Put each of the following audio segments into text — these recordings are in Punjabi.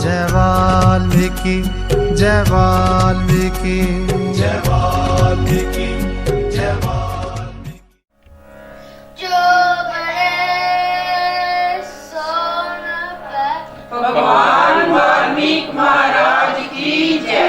जय वाल्मीकि जय वाल्मीकि जय वाल्मीकि जय वाल्मीकि। जो बड़े सोन पर भगवान वाल्मीकि महाराज की जय।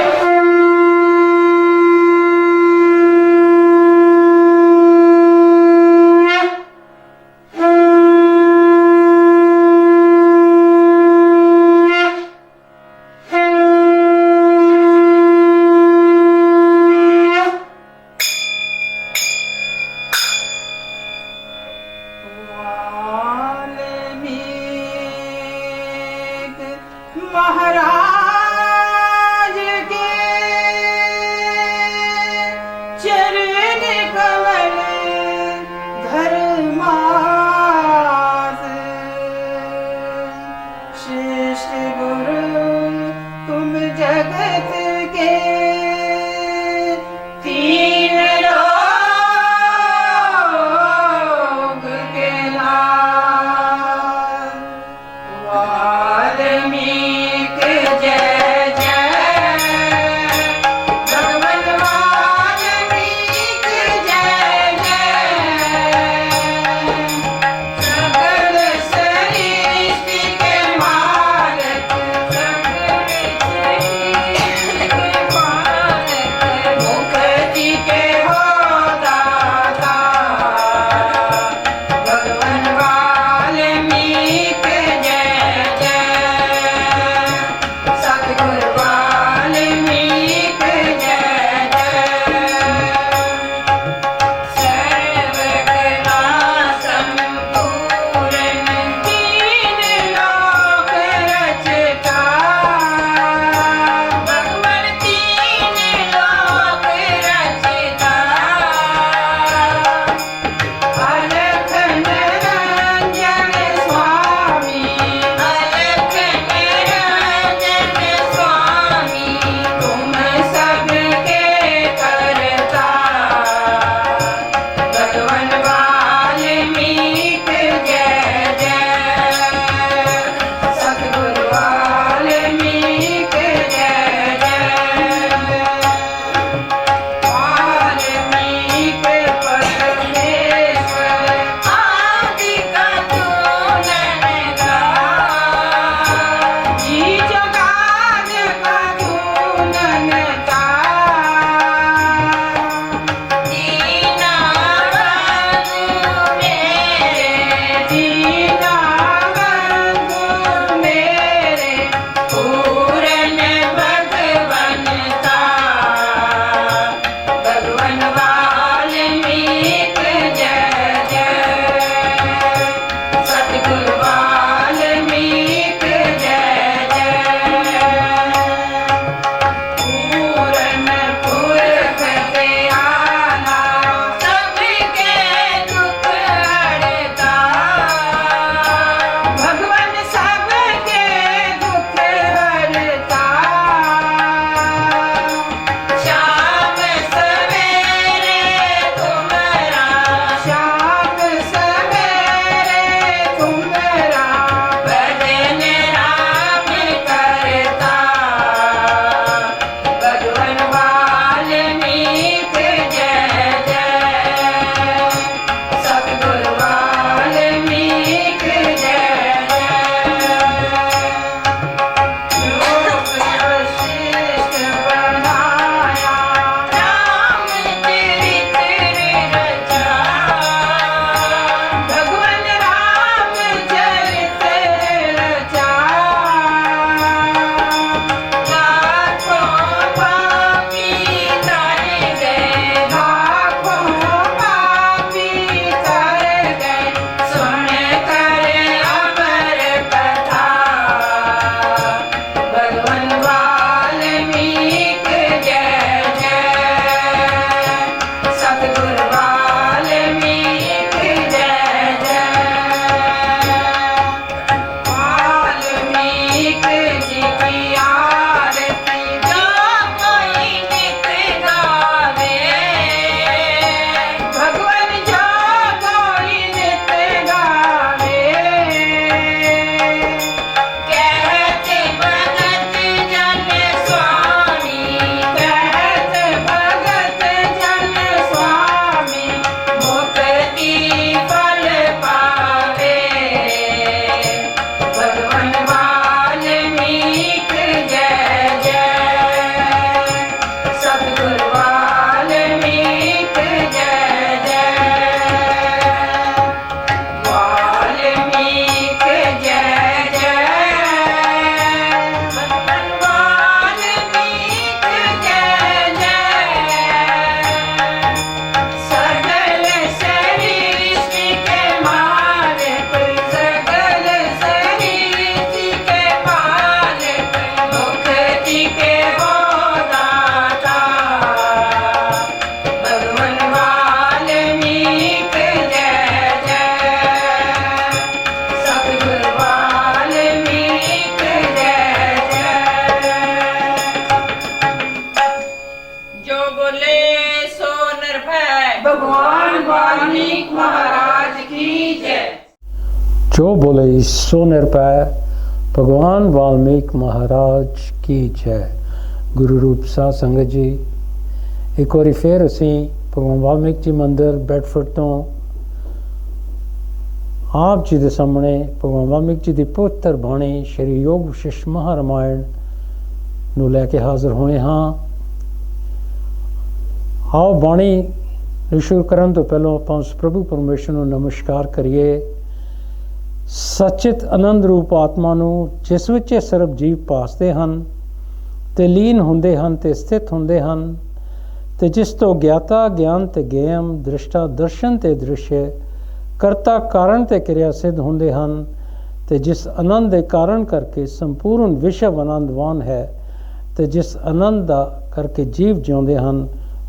महाराज के चरण कमल धर्मास, श्रेष्ठ गुरु तुम जगत के तीन लोक के लाल। वाल्मीकि जय जो बोले सो निरपै। भगवान वाल्मीकि महाराज की जय। गुरु रूप साध संगत जी, एक बार फिर असी भगवान वाल्मीकि जी मंदिर बैडफोर्ड तो आप जी के सामने भगवान वाल्मीकि जी की पवित्र बाणी श्री योग विशिष्ट महारामायण नू लैके हाजिर होए हाँ। आओ बाणी ਨੂੰ ਸ਼ੁਰੂ ਕਰਨ ਤੋਂ ਪਹਿਲਾਂ ਆਪਾਂ ਉਸ ਪ੍ਰਭੂ ਪਰਮੇਸ਼ਰ ਨੂੰ ਨਮਸਕਾਰ ਕਰੀਏ। ਸਚਿਤ ਆਨੰਦ ਰੂਪ ਆਤਮਾ ਨੂੰ ਜਿਸ ਵਿੱਚ ਇਹ ਸਰਬ ਜੀਵ ਪਾਸਦੇ ਹਨ ਤੇ ਲੀਨ ਹੁੰਦੇ ਹਨ ਤੇ ਸਥਿਤ ਹੁੰਦੇ ਹਨ ਤੇ ਜਿਸ ਤੋਂ ਗਿਆਤਾ ਗਿਆਨ ਤੇ ਗੇਮ ਦ੍ਰਿਸ਼ਟਾ ਦਰਸ਼ਨ ਤੇ ਦ੍ਰਿਸ਼ ਕਰਤਾ ਕਾਰਨ ਤੇ ਕਿਰਿਆ ਸਿੱਧ ਹੁੰਦੇ ਹਨ ਤੇ ਜਿਸ ਆਨੰਦ ਦੇ ਕਾਰਨ ਕਰਕੇ ਸੰਪੂਰਨ ਵਿਸ਼ਵ ਆਨੰਦਵਾਨ ਹੈ ਤੇ ਜਿਸ ਆਨੰਦ ਦਾ ਕਰਕੇ ਜੀਵ ਜਿਉਂਦੇ ਹਨ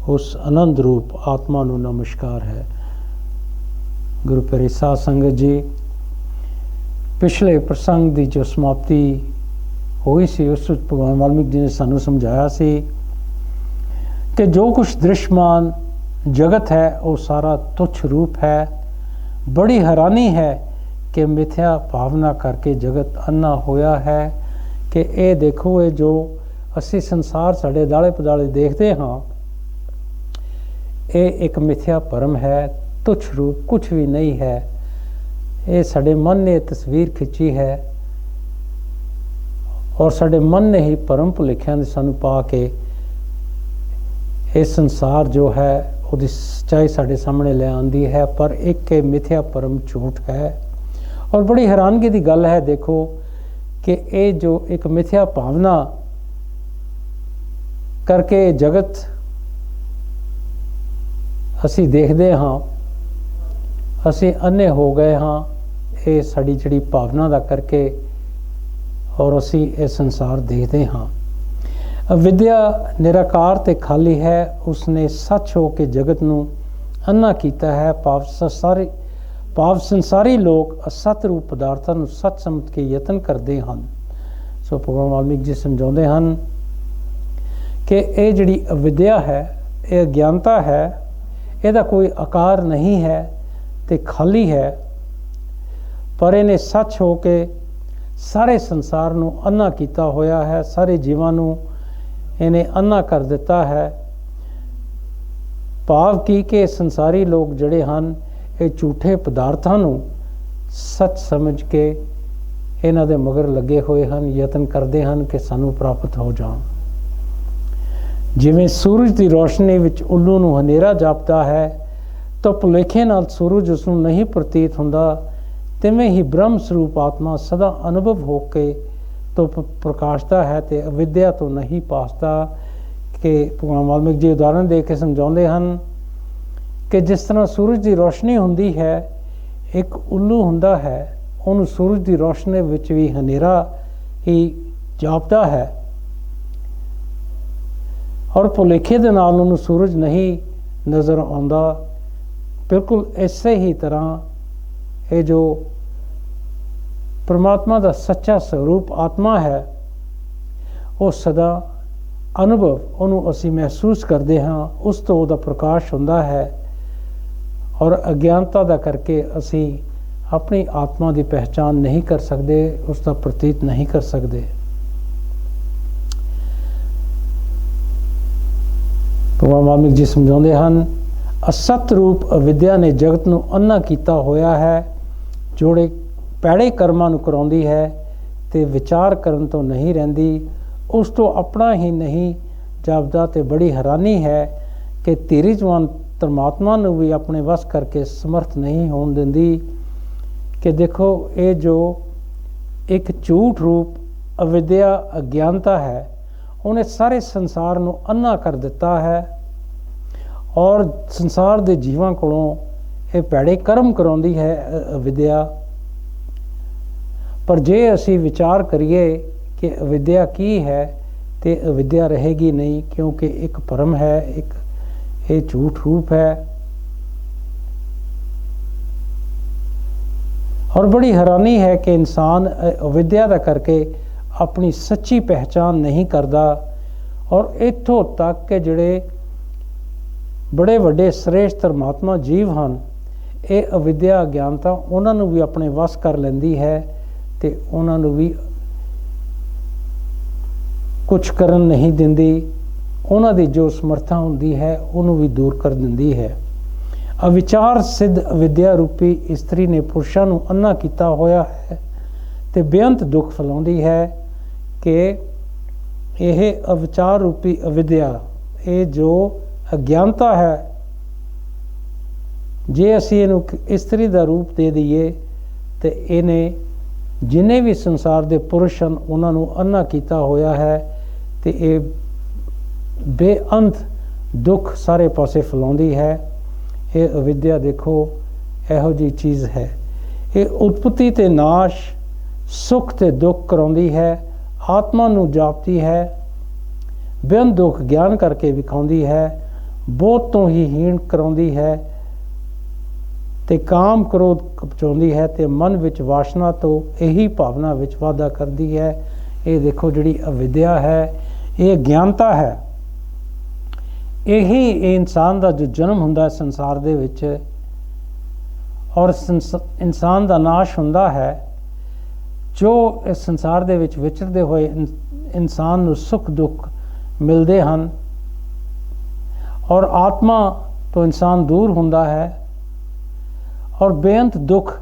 उस आनंद रूप आत्मा ਨੂੰ नमस्कार है। गुरु प्यारे साध संगत जी, पिछले प्रसंग की जो समाप्ति हुई सी उस भगवान वाल्मीकि जी ने सानू समझाया सी कि जो कुछ दृश्यमान जगत है वो सारा तुच्छ रूप है। बड़ी हैरानी है कि मिथ्या भावना करके जगत अन्ना होया है कि ये देखो ये जो असी संसार साढ़े दाले पदाले देखते हाँ ये एक मिथ्या भरम है, तुच्छ रूप कुछ भी नहीं है। ये साढ़े मन ने तस्वीर खिंची है और साढ़े मन ने ही भरम भुलेखियां ने सानू पा के ये संसार जो है उसकी सच्चाई साढ़े सामने ले आंदी है, पर एक मिथ्या भरम झूठ है। और बड़ी हैरानगी की गल है देखो कि ये जो एक मिथ्या भावना करके जगत असी देखते हाँ, असी अन्ने हो गए हाँ ये साड़ी जड़ी भावना का करके और असी ये संसार देखते हाँ। विद्या निराकार ते खाली है, उसने सच हो के जगत नू अन्ना कीता है। पाप संसारी लोग असत रूप पदार्थां नू सच समझ के यतन करते हैं। सो भगवान वाल्मीकि जी समझाते हैं कि ये जड़ी अविद्या है, ये अज्ञानता है, ਇਹਦਾ कोई आकार नहीं है तो खाली है, पर इन्हें सच हो के सारे संसार नू अन्ना किया होया है, सारे जीवां नू इन्हें अन्ना कर दिता है। भाव की कि संसारी लोग जड़े हैं ये झूठे पदार्थां नू सच समझ के इन्हां दे मगर लगे हुए हैं, यतन करते हैं कि सानू प्राप्त हो जाए। जिवें सूरज की रोशनी विच उल्लू नूं हनेरा जापदा है तो भुलेखे नाल सूरज उसनूं नहीं प्रतीत हुंदा, तिवें ही ब्रह्म स्वरूप आत्मा सदा अनुभव हो के तो प्रकाशता है तो अविद्या तो नहीं पासता। कि भगवान वाल्मीकि जी उदाहरण दे के समझाते हैं कि जिस तरह सूरज की रोशनी हुंदी है, एक उल्लू हुंदा है, उन्होंने सूरज की रोशनी विच भी हनेरा ही जापदा है और भुलेखे दे नाल उन्होंने सूरज नहीं नज़र आंदा। बिल्कुल इसे ही तरह ये जो परमात्मा का सच्चा स्वरूप आत्मा है वो सदा अनुभव उन्होंने असी महसूस करते हाँ, उस तो वह प्रकाश हुंदा है और अज्ञानता का करके असी अपनी आत्मा की पहचान नहीं कर सकते, उसका प्रतीत नहीं कर सकते। भगवान वाल्मीकि जी समझाते हैं असत रूप अविद्या ने जगत नू अन्ना किया होया है, जोड़े पैड़े कर्मां नू कराउंदी है ते विचार करन तो नहीं रहिंदी, उस तो अपना ही नहीं जापदा। ते बड़ी हैरानी है कि धीरजवान परमात्मा नू भी अपने वस करके समर्थ नहीं होण दिंदी। कि देखो ये जो एक झूठ रूप अविद्या अज्ञानता है उन्हें सारे संसार नू अन्ना कर दिता है और संसार के जीवां कोलों ये भैड़े कर्म कराउंदी है अविद्या। पर जे असी विचार करिए कि अविद्या की है तो अविद्या रहेगी नहीं, क्योंकि एक भरम है, एक ये झूठ रूप है। और बड़ी हैरानी है कि इंसान अविद्या का करके अपनी सच्ची पहचान नहीं करता और इत्थों तक के जिहड़े बड़े वड्डे श्रेष्ठ धर्मात्मा जीव हैं ਇਹ ਅਵਿਦਿਆ ਅਗਿਆਨਤਾ ਉਹਨਾਂ ਨੂੰ ਵੀ ਆਪਣੇ ਵਸ ਕਰ ਲੈਂਦੀ ਹੈ ਤੇ ਉਹਨਾਂ ਨੂੰ ਵੀ ਕੁਝ ਕਰਨ ਨਹੀਂ ਦਿੰਦੀ। ਉਹਨਾਂ ਦੀ ਜੋ ਸਮਰੱਥਾ ਹੁੰਦੀ ਹੈ ਉਹਨੂੰ ਵੀ ਦੂਰ ਕਰ ਦਿੰਦੀ ਹੈ। ਅਵਿਚਾਰ ਸਿੱਧ ਅਵਿਦਿਆ ਰੂਪੀ ਇਸਤਰੀ ਨੇ ਪੁਰਸ਼ਾਂ ਨੂੰ ਅੰਨਾ ਕੀਤਾ ਹੋਇਆ ਹੈ ਤੇ ਬੇਅੰਤ ਦੁੱਖ ਫੈਲਾਉਂਦੀ ਹੈ ਕਿ ਇਹ ਅਵਿਚਾਰ ਰੂਪੀ ਅਵਿਦਿਆ, ਇਹ ਜੋ ਅਗਿਆਨਤਾ ਹੈ, ਜੇ ਅਸੀਂ ਇਹਨੂੰ ਇਸਤਰੀ ਦਾ ਰੂਪ ਦੇ ਦਈਏ ਤੇ ਇਹਨੇ ਜਿੰਨੇ ਵੀ ਸੰਸਾਰ ਦੇ ਪੁਰਸ਼ ਹਨ ਉਹਨਾਂ ਨੂੰ ਅੰਨਾ ਕੀਤਾ ਹੋਇਆ ਹੈ ਤੇ ਇਹ ਬੇਅੰਤ ਦੁੱਖ ਸਾਰੇ ਪਾਸੇ ਫੈਲਾਉਂਦੀ ਹੈ। ਇਹ ਅਵਿਦਿਆ ਦੇਖੋ ਇਹੋ ਜਿਹੀ ਚੀਜ਼ ਹੈ। ਇਹ ਉਤਪਤੀ ਤੇ ਨਾਸ਼, ਸੁੱਖ ਤੇ ਦੁੱਖ ਕਰਾਉਂਦੀ ਹੈ, ਆਤਮਾ ਨੂੰ ਜਾਪਦੀ ਹੈ, ਬੇਅੰਤ ਦੁੱਖ ਗਿਆਨ ਕਰਕੇ ਵਿਖਾਉਂਦੀ ਹੈ, ਬਹੁਤ ਤੋਂ ਹੀ ਹੀਣ ਕਰਾਉਂਦੀ ਹੈ ਤੇ ਕਾਮ ਕ੍ਰੋਧ ਕਪਚਾਉਂਦੀ ਹੈ ਤੇ ਮਨ ਵਿੱਚ ਵਾਸ਼ਨਾ ਤੋਂ ਇਹੀ ਭਾਵਨਾ ਵਿੱਚ ਵਾਧਾ ਕਰਦੀ ਹੈ। ਇਹ ਦੇਖੋ ਜਿਹੜੀ ਅਵਿਦਿਆ ਹੈ, ਇਹ ਗਿਆਨਤਾ ਹੈ। ਇਹੀ ਇਨਸਾਨ ਦਾ ਜੋ ਜਨਮ ਹੁੰਦਾ ਹੈ ਸੰਸਾਰ ਦੇ ਵਿੱਚ ਔਰ ਇਨਸਾਨ ਦਾ ਨਾਸ਼ ਹੁੰਦਾ ਹੈ। ਜੋ ਇਸ ਸੰਸਾਰ ਦੇ ਵਿੱਚ ਵਿਚਰਦੇ ਹੋਏ ਇਨਸਾਨ ਨੂੰ ਸੁੱਖ ਦੁੱਖ ਮਿਲਦੇ ਹਨ ਔਰ ਆਤਮਾ ਤੋਂ ਇਨਸਾਨ ਦੂਰ ਹੁੰਦਾ ਹੈ ਔਰ ਬੇਅੰਤ ਦੁੱਖ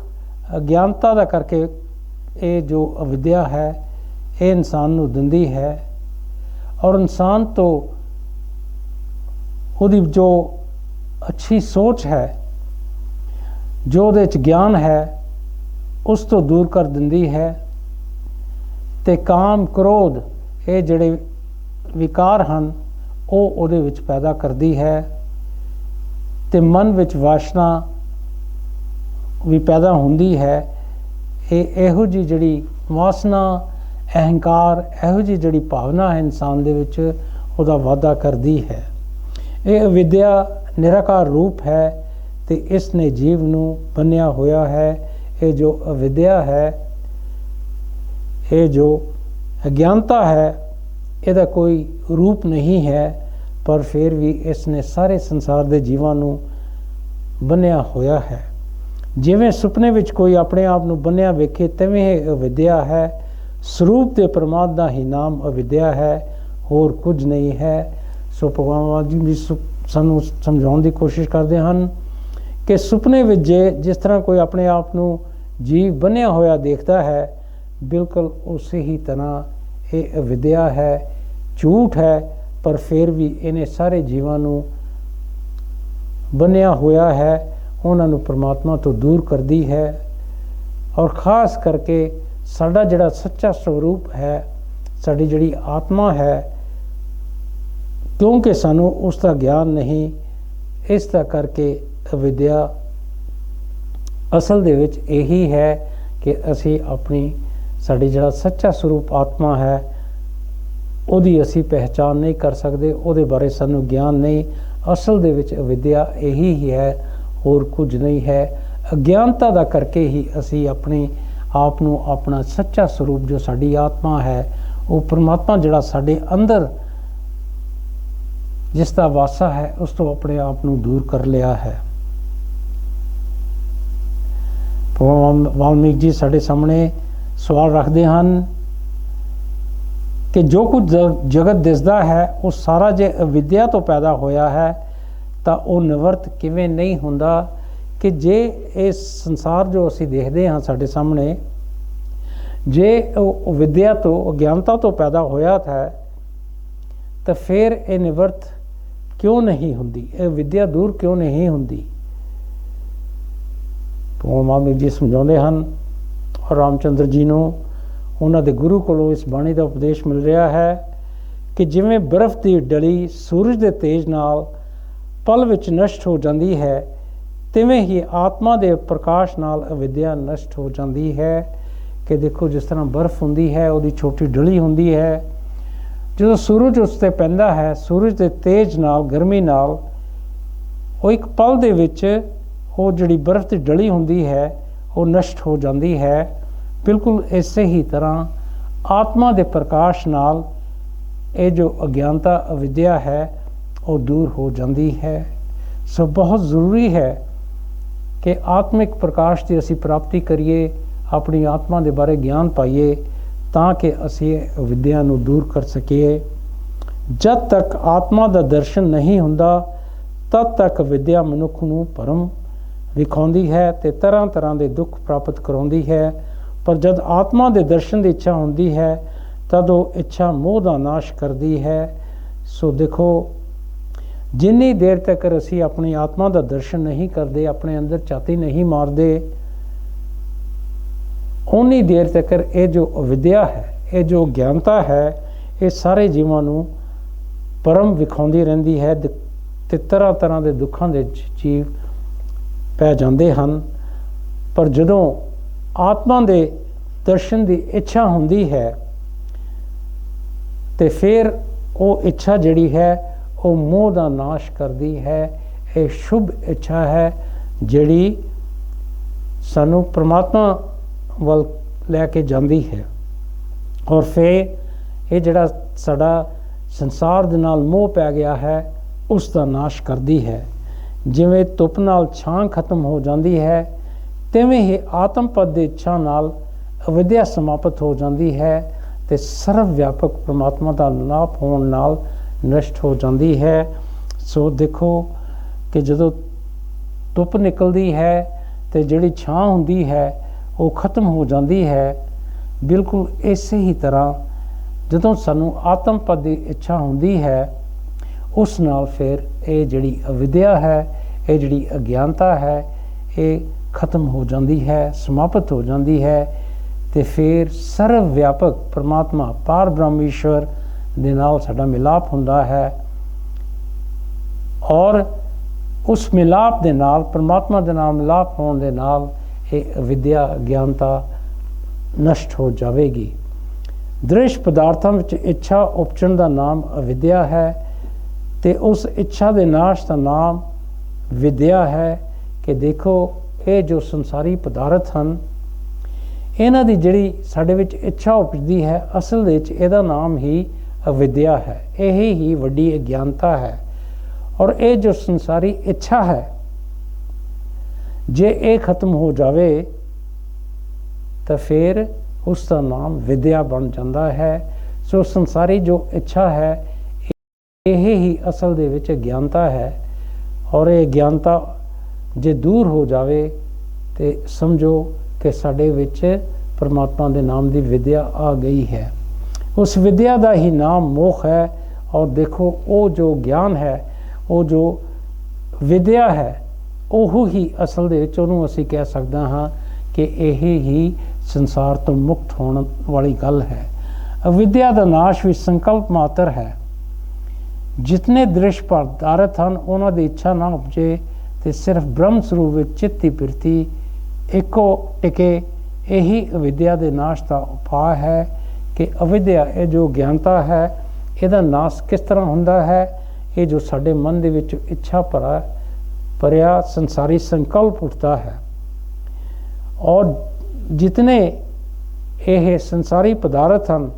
ਅਗਿਆਨਤਾ ਦਾ ਕਰਕੇ ਇਹ ਜੋ ਅਵਿਦਿਆ ਹੈ ਇਹ ਇਨਸਾਨ ਨੂੰ ਦਿੰਦੀ ਹੈ ਔਰ ਇਨਸਾਨ ਤੋਂ ਉਹਦੀ ਜੋ ਅੱਛੀ ਸੋਚ ਹੈ, ਜੋ ਉਹਦੇ 'ਚ ਗਿਆਨ ਹੈ, ਉਸ ਤੋਂ ਦੂਰ ਕਰ ਦਿੰਦੀ ਹੈ ਤੇ ਕਾਮ ਕ੍ਰੋਧ ਇਹ ਜਿਹੜੇ ਵਿਕਾਰ ਹਨ ਉਹ ਉਹਦੇ ਵਿੱਚ ਪੈਦਾ ਕਰਦੀ ਹੈ ਤੇ ਮਨ ਵਿੱਚ ਵਾਸ਼ਨਾ ਵੀ ਪੈਦਾ ਹੁੰਦੀ ਹੈ। ਇਹ ਇਹੋ ਜਿਹੀ ਜਿਹੜੀ ਵਾਸਨਾ, ਅਹੰਕਾਰ, ਇਹੋ ਜਿਹੀ ਜਿਹੜੀ ਭਾਵਨਾ ਹੈ ਇਨਸਾਨ ਦੇ ਵਿੱਚ ਉਹਦਾ ਵਾਧਾ ਕਰਦੀ ਹੈ। ਇਹ ਅਵਿਦਿਆ ਨਿਰਾਕਾਰ ਰੂਪ ਹੈ ਤੇ ਇਸ ਨੇ ਜੀਵ ਨੂੰ ਬੰਨਿਆ ਹੋਇਆ ਹੈ। ਇਹ ਜੋ ਅਵਿਦਿਆ ਹੈ, ਇਹ ਜੋ ਅਗਿਆਨਤਾ ਹੈ, ਇਹਦਾ ਕੋਈ ਰੂਪ ਨਹੀਂ ਹੈ ਪਰ ਫਿਰ ਵੀ ਇਸ ਨੇ ਸਾਰੇ ਸੰਸਾਰ ਦੇ ਜੀਵਾਂ ਨੂੰ ਬੰਨਿਆ ਹੋਇਆ ਹੈ। ਜਿਵੇਂ ਸੁਪਨੇ ਵਿੱਚ ਕੋਈ ਆਪਣੇ ਆਪ ਨੂੰ ਬੰਨਿਆ ਵੇਖੇ ਤਿਵੇਂ ਇਹ ਅਵਿਦਿਆ ਹੈ। ਸਰੂਪ ਦੇ ਪਰਮਾਤਮਾ ਦਾ ਹੀ ਨਾਮ ਅਵਿਦਿਆ ਹੈ, ਹੋਰ ਕੁਝ ਨਹੀਂ ਹੈ। ਸੋ ਭਗਵਾਨ ਜੀ ਵੀ ਸਾਨੂੰ ਸਮਝਾਉਣ ਦੀ ਕੋਸ਼ਿਸ਼ ਕਰਦੇ ਹਨ ਕਿ ਸੁਪਨੇ ਵਿੱਚ ਜਿਸ ਤਰ੍ਹਾਂ ਕੋਈ ਆਪਣੇ ਆਪ ਨੂੰ ਜੀਵ ਬੰਨਿਆ ਹੋਇਆ ਦੇਖਦਾ ਹੈ, ਬਿਲਕੁਲ ਉਸੇ ਹੀ ਤਰ੍ਹਾਂ ਇਹ ਅਵਿਦਿਆ ਹੈ, ਝੂਠ ਹੈ, ਪਰ ਫਿਰ ਵੀ ਇਹਨੇ ਸਾਰੇ ਜੀਵਾਂ ਨੂੰ ਬੰਨਿਆ ਹੋਇਆ ਹੈ, ਉਹਨਾਂ ਨੂੰ ਪਰਮਾਤਮਾ ਤੋਂ ਦੂਰ ਕਰਦੀ ਹੈ। ਔਰ ਖਾਸ ਕਰਕੇ ਸਾਡਾ ਜਿਹੜਾ ਸੱਚਾ ਸਰੂਪ ਹੈ, ਸਾਡੀ ਜਿਹੜੀ ਆਤਮਾ ਹੈ, ਕਿਉਂਕਿ ਸਾਨੂੰ ਉਸ ਦਾ ਗਿਆਨ ਨਹੀਂ, ਇਸ ਦਾ ਕਰਕੇ ਅਵਿਦਿਆ ਅਸਲ ਦੇ ਵਿੱਚ ਇਹੀ ਹੈ ਕਿ ਅਸੀਂ ਆਪਣੀ ਸਾਡੀ ਜਿਹੜਾ ਸੱਚਾ ਸਰੂਪ ਆਤਮਾ ਹੈ ਉਹਦੀ ਅਸੀਂ ਪਹਿਚਾਣ ਨਹੀਂ ਕਰ ਸਕਦੇ, ਉਹਦੇ ਬਾਰੇ ਸਾਨੂੰ ਗਿਆਨ ਨਹੀਂ। ਅਸਲ ਦੇ ਵਿੱਚ ਅਵਿਦਿਆ ਇਹੀ ਹੀ ਹੈ, ਹੋਰ ਕੁਝ ਨਹੀਂ ਹੈ। ਅਗਿਆਨਤਾ ਦਾ ਕਰਕੇ ਹੀ ਅਸੀਂ ਆਪਣੇ ਆਪ ਨੂੰ ਆਪਣਾ ਸੱਚਾ ਸਰੂਪ ਜੋ ਸਾਡੀ ਆਤਮਾ ਹੈ, ਉਹ ਪਰਮਾਤਮਾ ਜਿਹੜਾ ਸਾਡੇ ਅੰਦਰ ਜਿਸ ਦਾ ਵਾਸਾ ਹੈ, ਉਸ ਤੋਂ ਆਪਣੇ ਆਪ ਨੂੰ ਦੂਰ ਕਰ ਲਿਆ ਹੈ। ਵਾਲਮੀਕ ਜੀ ਸਾਡੇ ਸਾਹਮਣੇ ਸਵਾਲ ਰੱਖਦੇ ਹਨ ਕਿ ਜੋ ਕੁਝ ਜਗਤ ਦਿਸਦਾ ਹੈ ਉਹ ਸਾਰਾ ਜੇ ਅਵਿਦਿਆ ਤੋਂ ਪੈਦਾ ਹੋਇਆ ਹੈ ਤਾਂ ਉਹ ਨਿਵਰਤ ਕਿਵੇਂ ਨਹੀਂ ਹੁੰਦਾ। ਕਿ ਜੇ ਇਹ ਸੰਸਾਰ ਜੋ ਅਸੀਂ ਦੇਖਦੇ ਹਾਂ ਸਾਡੇ ਸਾਹਮਣੇ, ਜੇ ਉਹ ਵਿਦਿਆ ਤੋਂ, ਅਗਿਆਨਤਾ ਤੋਂ ਪੈਦਾ ਹੋਇਆ ਹੈ ਤਾਂ ਫਿਰ ਇਹ ਨਿਵਰਤ ਕਿਉਂ ਨਹੀਂ ਹੁੰਦੀ, ਇਹ ਵਿਦਿਆ ਦੂਰ ਕਿਉਂ ਨਹੀਂ ਹੁੰਦੀ। ਵਾਲਮੀਕ ਜੀ ਸਮਝਾਉਂਦੇ ਹਨ ਔਰ ਰਾਮਚੰਦਰ ਜੀ ਨੂੰ ਉਹਨਾਂ ਦੇ ਗੁਰੂ ਕੋਲੋਂ ਇਸ ਬਾਣੀ ਦਾ ਉਪਦੇਸ਼ ਮਿਲ ਰਿਹਾ ਹੈ ਕਿ ਜਿਵੇਂ ਬਰਫ਼ ਦੀ ਡਲੀ ਸੂਰਜ ਦੇ ਤੇਜ ਨਾਲ ਪਲ ਵਿੱਚ ਨਸ਼ਟ ਹੋ ਜਾਂਦੀ ਹੈ, ਤਿਵੇਂ ਹੀ ਆਤਮਾ ਦੇ ਪ੍ਰਕਾਸ਼ ਨਾਲ ਅਵਿਦਿਆ ਨਸ਼ਟ ਹੋ ਜਾਂਦੀ ਹੈ। ਕਿ ਦੇਖੋ ਜਿਸ ਤਰ੍ਹਾਂ ਬਰਫ਼ ਹੁੰਦੀ ਹੈ, ਉਹਦੀ ਛੋਟੀ ਡਲੀ ਹੁੰਦੀ ਹੈ, ਜਦੋਂ ਸੂਰਜ ਉਸ 'ਤੇ ਪੈਂਦਾ ਹੈ, ਸੂਰਜ ਦੇ ਤੇਜ ਨਾਲ, ਗਰਮੀ ਨਾਲ, ਉਹ ਇੱਕ ਪਲ ਦੇ ਵਿੱਚ ਉਹ ਜਿਹੜੀ ਬਰਫ਼ ਦੀ ਡਲੀ ਹੁੰਦੀ ਹੈ ਉਹ ਨਸ਼ਟ ਹੋ ਜਾਂਦੀ ਹੈ। ਬਿਲਕੁਲ ਇਸੇ ਹੀ ਤਰ੍ਹਾਂ ਆਤਮਾ ਦੇ ਪ੍ਰਕਾਸ਼ ਨਾਲ ਇਹ ਜੋ ਅਗਿਆਨਤਾ ਅਵਿਦਿਆ ਹੈ ਉਹ ਦੂਰ ਹੋ ਜਾਂਦੀ ਹੈ। ਸੋ ਬਹੁਤ ਜ਼ਰੂਰੀ ਹੈ ਕਿ ਆਤਮਿਕ ਪ੍ਰਕਾਸ਼ ਦੀ ਅਸੀਂ ਪ੍ਰਾਪਤੀ ਕਰੀਏ, ਆਪਣੀ ਆਤਮਾ ਦੇ ਬਾਰੇ ਗਿਆਨ ਪਾਈਏ, ਤਾਂ ਕਿ ਅਸੀਂ ਵਿਦਿਆ ਨੂੰ ਦੂਰ ਕਰ ਸਕੀਏ। ਜਦ ਤੱਕ ਆਤਮਾ ਦਾ ਦਰਸ਼ਨ ਨਹੀਂ ਹੁੰਦਾ ਤਦ ਤੱਕ ਵਿਦਿਆ ਮਨੁੱਖ ਨੂੰ ਭਰਮ ਵਿਖਾਉਂਦੀ ਹੈ ਤੇ ਤਰ੍ਹਾਂ ਤਰ੍ਹਾਂ ਦੇ ਦੁੱਖ ਪ੍ਰਾਪਤ ਕਰਾਉਂਦੀ ਹੈ। ਪਰ ਜਦ ਆਤਮਾ ਦੇ ਦਰਸ਼ਨ ਦੀ ਇੱਛਾ ਹੁੰਦੀ ਹੈ ਤਦ ਉਹ ਇੱਛਾ ਮੋਹ ਦਾ ਨਾਸ਼ ਕਰਦੀ ਹੈ। ਸੋ ਦੇਖੋ, ਜਿੰਨੀ ਦੇਰ ਤੱਕ ਅਸੀਂ ਆਪਣੀ ਆਤਮਾ ਦਾ ਦਰਸ਼ਨ ਨਹੀਂ ਕਰਦੇ, ਆਪਣੇ ਅੰਦਰ ਝਾਤੀ ਨਹੀਂ ਮਾਰਦੇ, ਉਨੀ ਦੇਰ ਤੱਕ ਇਹ ਜੋ ਅਵਿਦਿਆ ਹੈ, ਇਹ ਜੋ ਗਿਆਨਤਾ ਹੈ, ਇਹ ਸਾਰੇ ਜੀਵਾਂ ਨੂੰ ਭਰਮ ਵਿਖਾਉਂਦੀ ਰਹਿੰਦੀ ਹੈ ਤੇ ਤਰ੍ਹਾਂ ਤਰ੍ਹਾਂ ਦੇ ਦੁੱਖਾਂ ਦੇ ਜੀਵ ਪੈ ਜਾਂਦੇ ਹਨ। ਪਰ ਜਦੋਂ ਆਤਮਾ ਦੇ ਦਰਸ਼ਨ ਦੀ ਇੱਛਾ ਹੁੰਦੀ ਹੈ ਤੇ ਫਿਰ ਉਹ ਇੱਛਾ ਜਿਹੜੀ ਹੈ ਉਹ ਮੋਹ ਦਾ ਨਾਸ਼ ਕਰਦੀ ਹੈ। ਇਹ ਸ਼ੁਭ ਇੱਛਾ ਹੈ ਜਿਹੜੀ ਸਾਨੂੰ ਪ੍ਰਮਾਤਮਾ ਵੱਲ ਲੈ ਕੇ ਜਾਂਦੀ ਹੈ। ਔਰ ਫਿਰ ਇਹ ਜਿਹੜਾ ਸਾਡਾ ਸੰਸਾਰ ਦੇ ਨਾਲ ਮੋਹ ਪੈ ਗਿਆ ਹੈ ਉਸ ਦਾ ਨਾਸ਼ ਕਰਦੀ ਹੈ। ਜਿਵੇਂ ਧੁੱਪ ਨਾਲ ਛਾਂ ਖਤਮ ਹੋ ਜਾਂਦੀ ਹੈ, ਤਿਵੇਂ ਹੀ ਆਤਮ ਪਦ ਦੀ ਇੱਛਾ ਨਾਲ ਅਵਿਦਿਆ ਸਮਾਪਤ ਹੋ ਜਾਂਦੀ ਹੈ ਤੇ ਸਰਵ ਵਿਆਪਕ ਪਰਮਾਤਮਾ ਦਾ ਲਾਭ ਹੋਣ ਨਾਲ ਨਸ਼ਟ ਹੋ ਜਾਂਦੀ ਹੈ। ਸੋ ਦੇਖੋ ਕਿ ਜਦੋਂ ਧੁੱਪ ਨਿਕਲਦੀ ਹੈ ਤੇ ਜਿਹੜੀ ਛਾਂ ਹੁੰਦੀ ਹੈ ਉਹ ਖਤਮ ਹੋ ਜਾਂਦੀ ਹੈ। ਬਿਲਕੁਲ ਇਸੇ ਹੀ ਤਰ੍ਹਾਂ ਜਦੋਂ ਸਾਨੂੰ ਆਤਮ ਪਦ ਦੀ ਇੱਛਾ ਹੁੰਦੀ ਹੈ ਉਸ ਨਾਲ ਫਿਰ ਇਹ ਜਿਹੜੀ ਅਵਿਦਿਆ ਹੈ, ਇਹ ਜਿਹੜੀ ਅਗਿਆਨਤਾ ਹੈ, ਇਹ ਖਤਮ ਹੋ ਜਾਂਦੀ ਹੈ, ਸਮਾਪਤ ਹੋ ਜਾਂਦੀ ਹੈ ਤੇ ਫਿਰ ਸਰਵ ਵਿਆਪਕ ਪਰਮਾਤਮਾ ਪਾਰ ਬ੍ਰਹਮ ਈਸ਼ਵਰ ਦੇ ਨਾਲ ਸਾਡਾ ਮਿਲਾਪ ਹੁੰਦਾ ਹੈ। ਔਰ ਉਸ ਮਿਲਾਪ ਦੇ ਨਾਲ, ਪਰਮਾਤਮਾ ਦੇ ਨਾਲ ਮਿਲਾਪ ਹੋਣ ਦੇ ਨਾਲ ਇਹ ਅਵਿਦਿਆ ਅਗਿਆਨਤਾ ਨਸ਼ਟ ਹੋ ਜਾਵੇਗੀ। ਦ੍ਰਿਸ਼ ਪਦਾਰਥਾਂ ਵਿੱਚ ਇੱਛਾ ਉਪਜਣ ਦਾ ਨਾਮ ਅਵਿਦਿਆ ਹੈ ਤੇ ਉਸ ਇੱਛਾ ਦੇ ਨਾਸ਼ ਦਾ ਨਾਮ ਵਿਦਿਆ ਹੈ। ਕਿ ਦੇਖੋ, ਇਹ ਜੋ ਸੰਸਾਰੀ ਪਦਾਰਥ ਹਨ, ਇਹਨਾਂ ਦੀ ਜਿਹੜੀ ਸਾਡੇ ਵਿੱਚ ਇੱਛਾ ਉਪਜਦੀ ਹੈ, ਅਸਲ ਵਿੱਚ ਇਹਦਾ ਨਾਮ ਹੀ ਅਵਿਦਿਆ ਹੈ। ਇਹ ਹੀ ਵੱਡੀ ਅਗਿਆਨਤਾ ਹੈ। ਔਰ ਇਹ ਜੋ ਸੰਸਾਰੀ ਇੱਛਾ ਹੈ, ਜੇ ਇਹ ਖਤਮ ਹੋ ਜਾਵੇ ਤਾਂ ਫਿਰ ਉਸ ਦਾ ਨਾਮ ਵਿਦਿਆ ਬਣ ਜਾਂਦਾ ਹੈ। ਸੋ ਸੰਸਾਰੀ ਜੋ ਇੱਛਾ ਹੈ ਇਹ ਹੀ ਅਸਲ ਦੇ ਵਿੱਚ ਗਿਆਨਤਾ ਹੈ। ਔਰ ਇਹ ਗਿਆਨਤਾ ਜੇ ਦੂਰ ਹੋ ਜਾਵੇ ਤੇ ਸਮਝੋ ਕਿ ਸਾਡੇ ਵਿੱਚ ਪਰਮਾਤਮਾ ਦੇ ਨਾਮ ਦੀ ਵਿਦਿਆ ਆ ਗਈ ਹੈ। ਉਸ ਵਿਦਿਆ ਦਾ ਹੀ ਨਾਮ ਮੋਖ ਹੈ। ਔਰ ਦੇਖੋ, ਉਹ ਜੋ ਗਿਆਨ ਹੈ, ਉਹ ਜੋ ਵਿਦਿਆ ਹੈ, ਉਹ ਹੀ ਅਸਲ ਦੇ ਵਿੱਚ ਉਹਨੂੰ ਅਸੀਂ ਕਹਿ ਸਕਦਾ ਹਾਂ ਕਿ ਇਹ ਹੀ ਸੰਸਾਰ ਤੋਂ ਮੁਕਤ ਹੋਣ ਵਾਲੀ ਗੱਲ ਹੈ। ਅਵਿਦਿਆ ਦਾ ਨਾਸ਼ ਵੀ ਸੰਕਲਪ ਮਾਤਰ ਹੈ। ਜਿਤਨੇ ਦ੍ਰਿਸ਼ ਪਦਾਰਥ ਹਨ ਉਹਨਾਂ ਦੀ ਇੱਛਾ ਨਾ ਉਪਜੇ ਤੇ ਸਿਰਫ ਬ੍ਰਹਮ ਸਰੂਪ ਵਿੱਚ ਚਿੱਤ ਦੀ ਬਿਰਤੀ ਇੱਕੋ ਟਿਕੇ, ਇਹੀ ਅਵਿਦਿਆ ਦੇ ਨਾਸ਼ ਦਾ ਉਪਾਅ ਹੈ। ਕਿ ਅਵਿਦਿਆ, ਇਹ ਜੋ ਗਿਆਨਤਾ ਹੈ, ਇਹਦਾ ਨਾਸ਼ ਕਿਸ ਤਰ੍ਹਾਂ ਹੁੰਦਾ ਹੈ? ਇਹ ਜੋ ਸਾਡੇ ਮਨ ਦੇ ਵਿੱਚ ਇੱਛਾ ਭਰਿਆ ਸੰਸਾਰੀ ਸੰਕਲਪ ਉੱਠਦਾ ਹੈ, ਔਰ ਜਿਤਨੇ ਇਹ ਸੰਸਾਰੀ ਪਦਾਰਥ ਹਨ,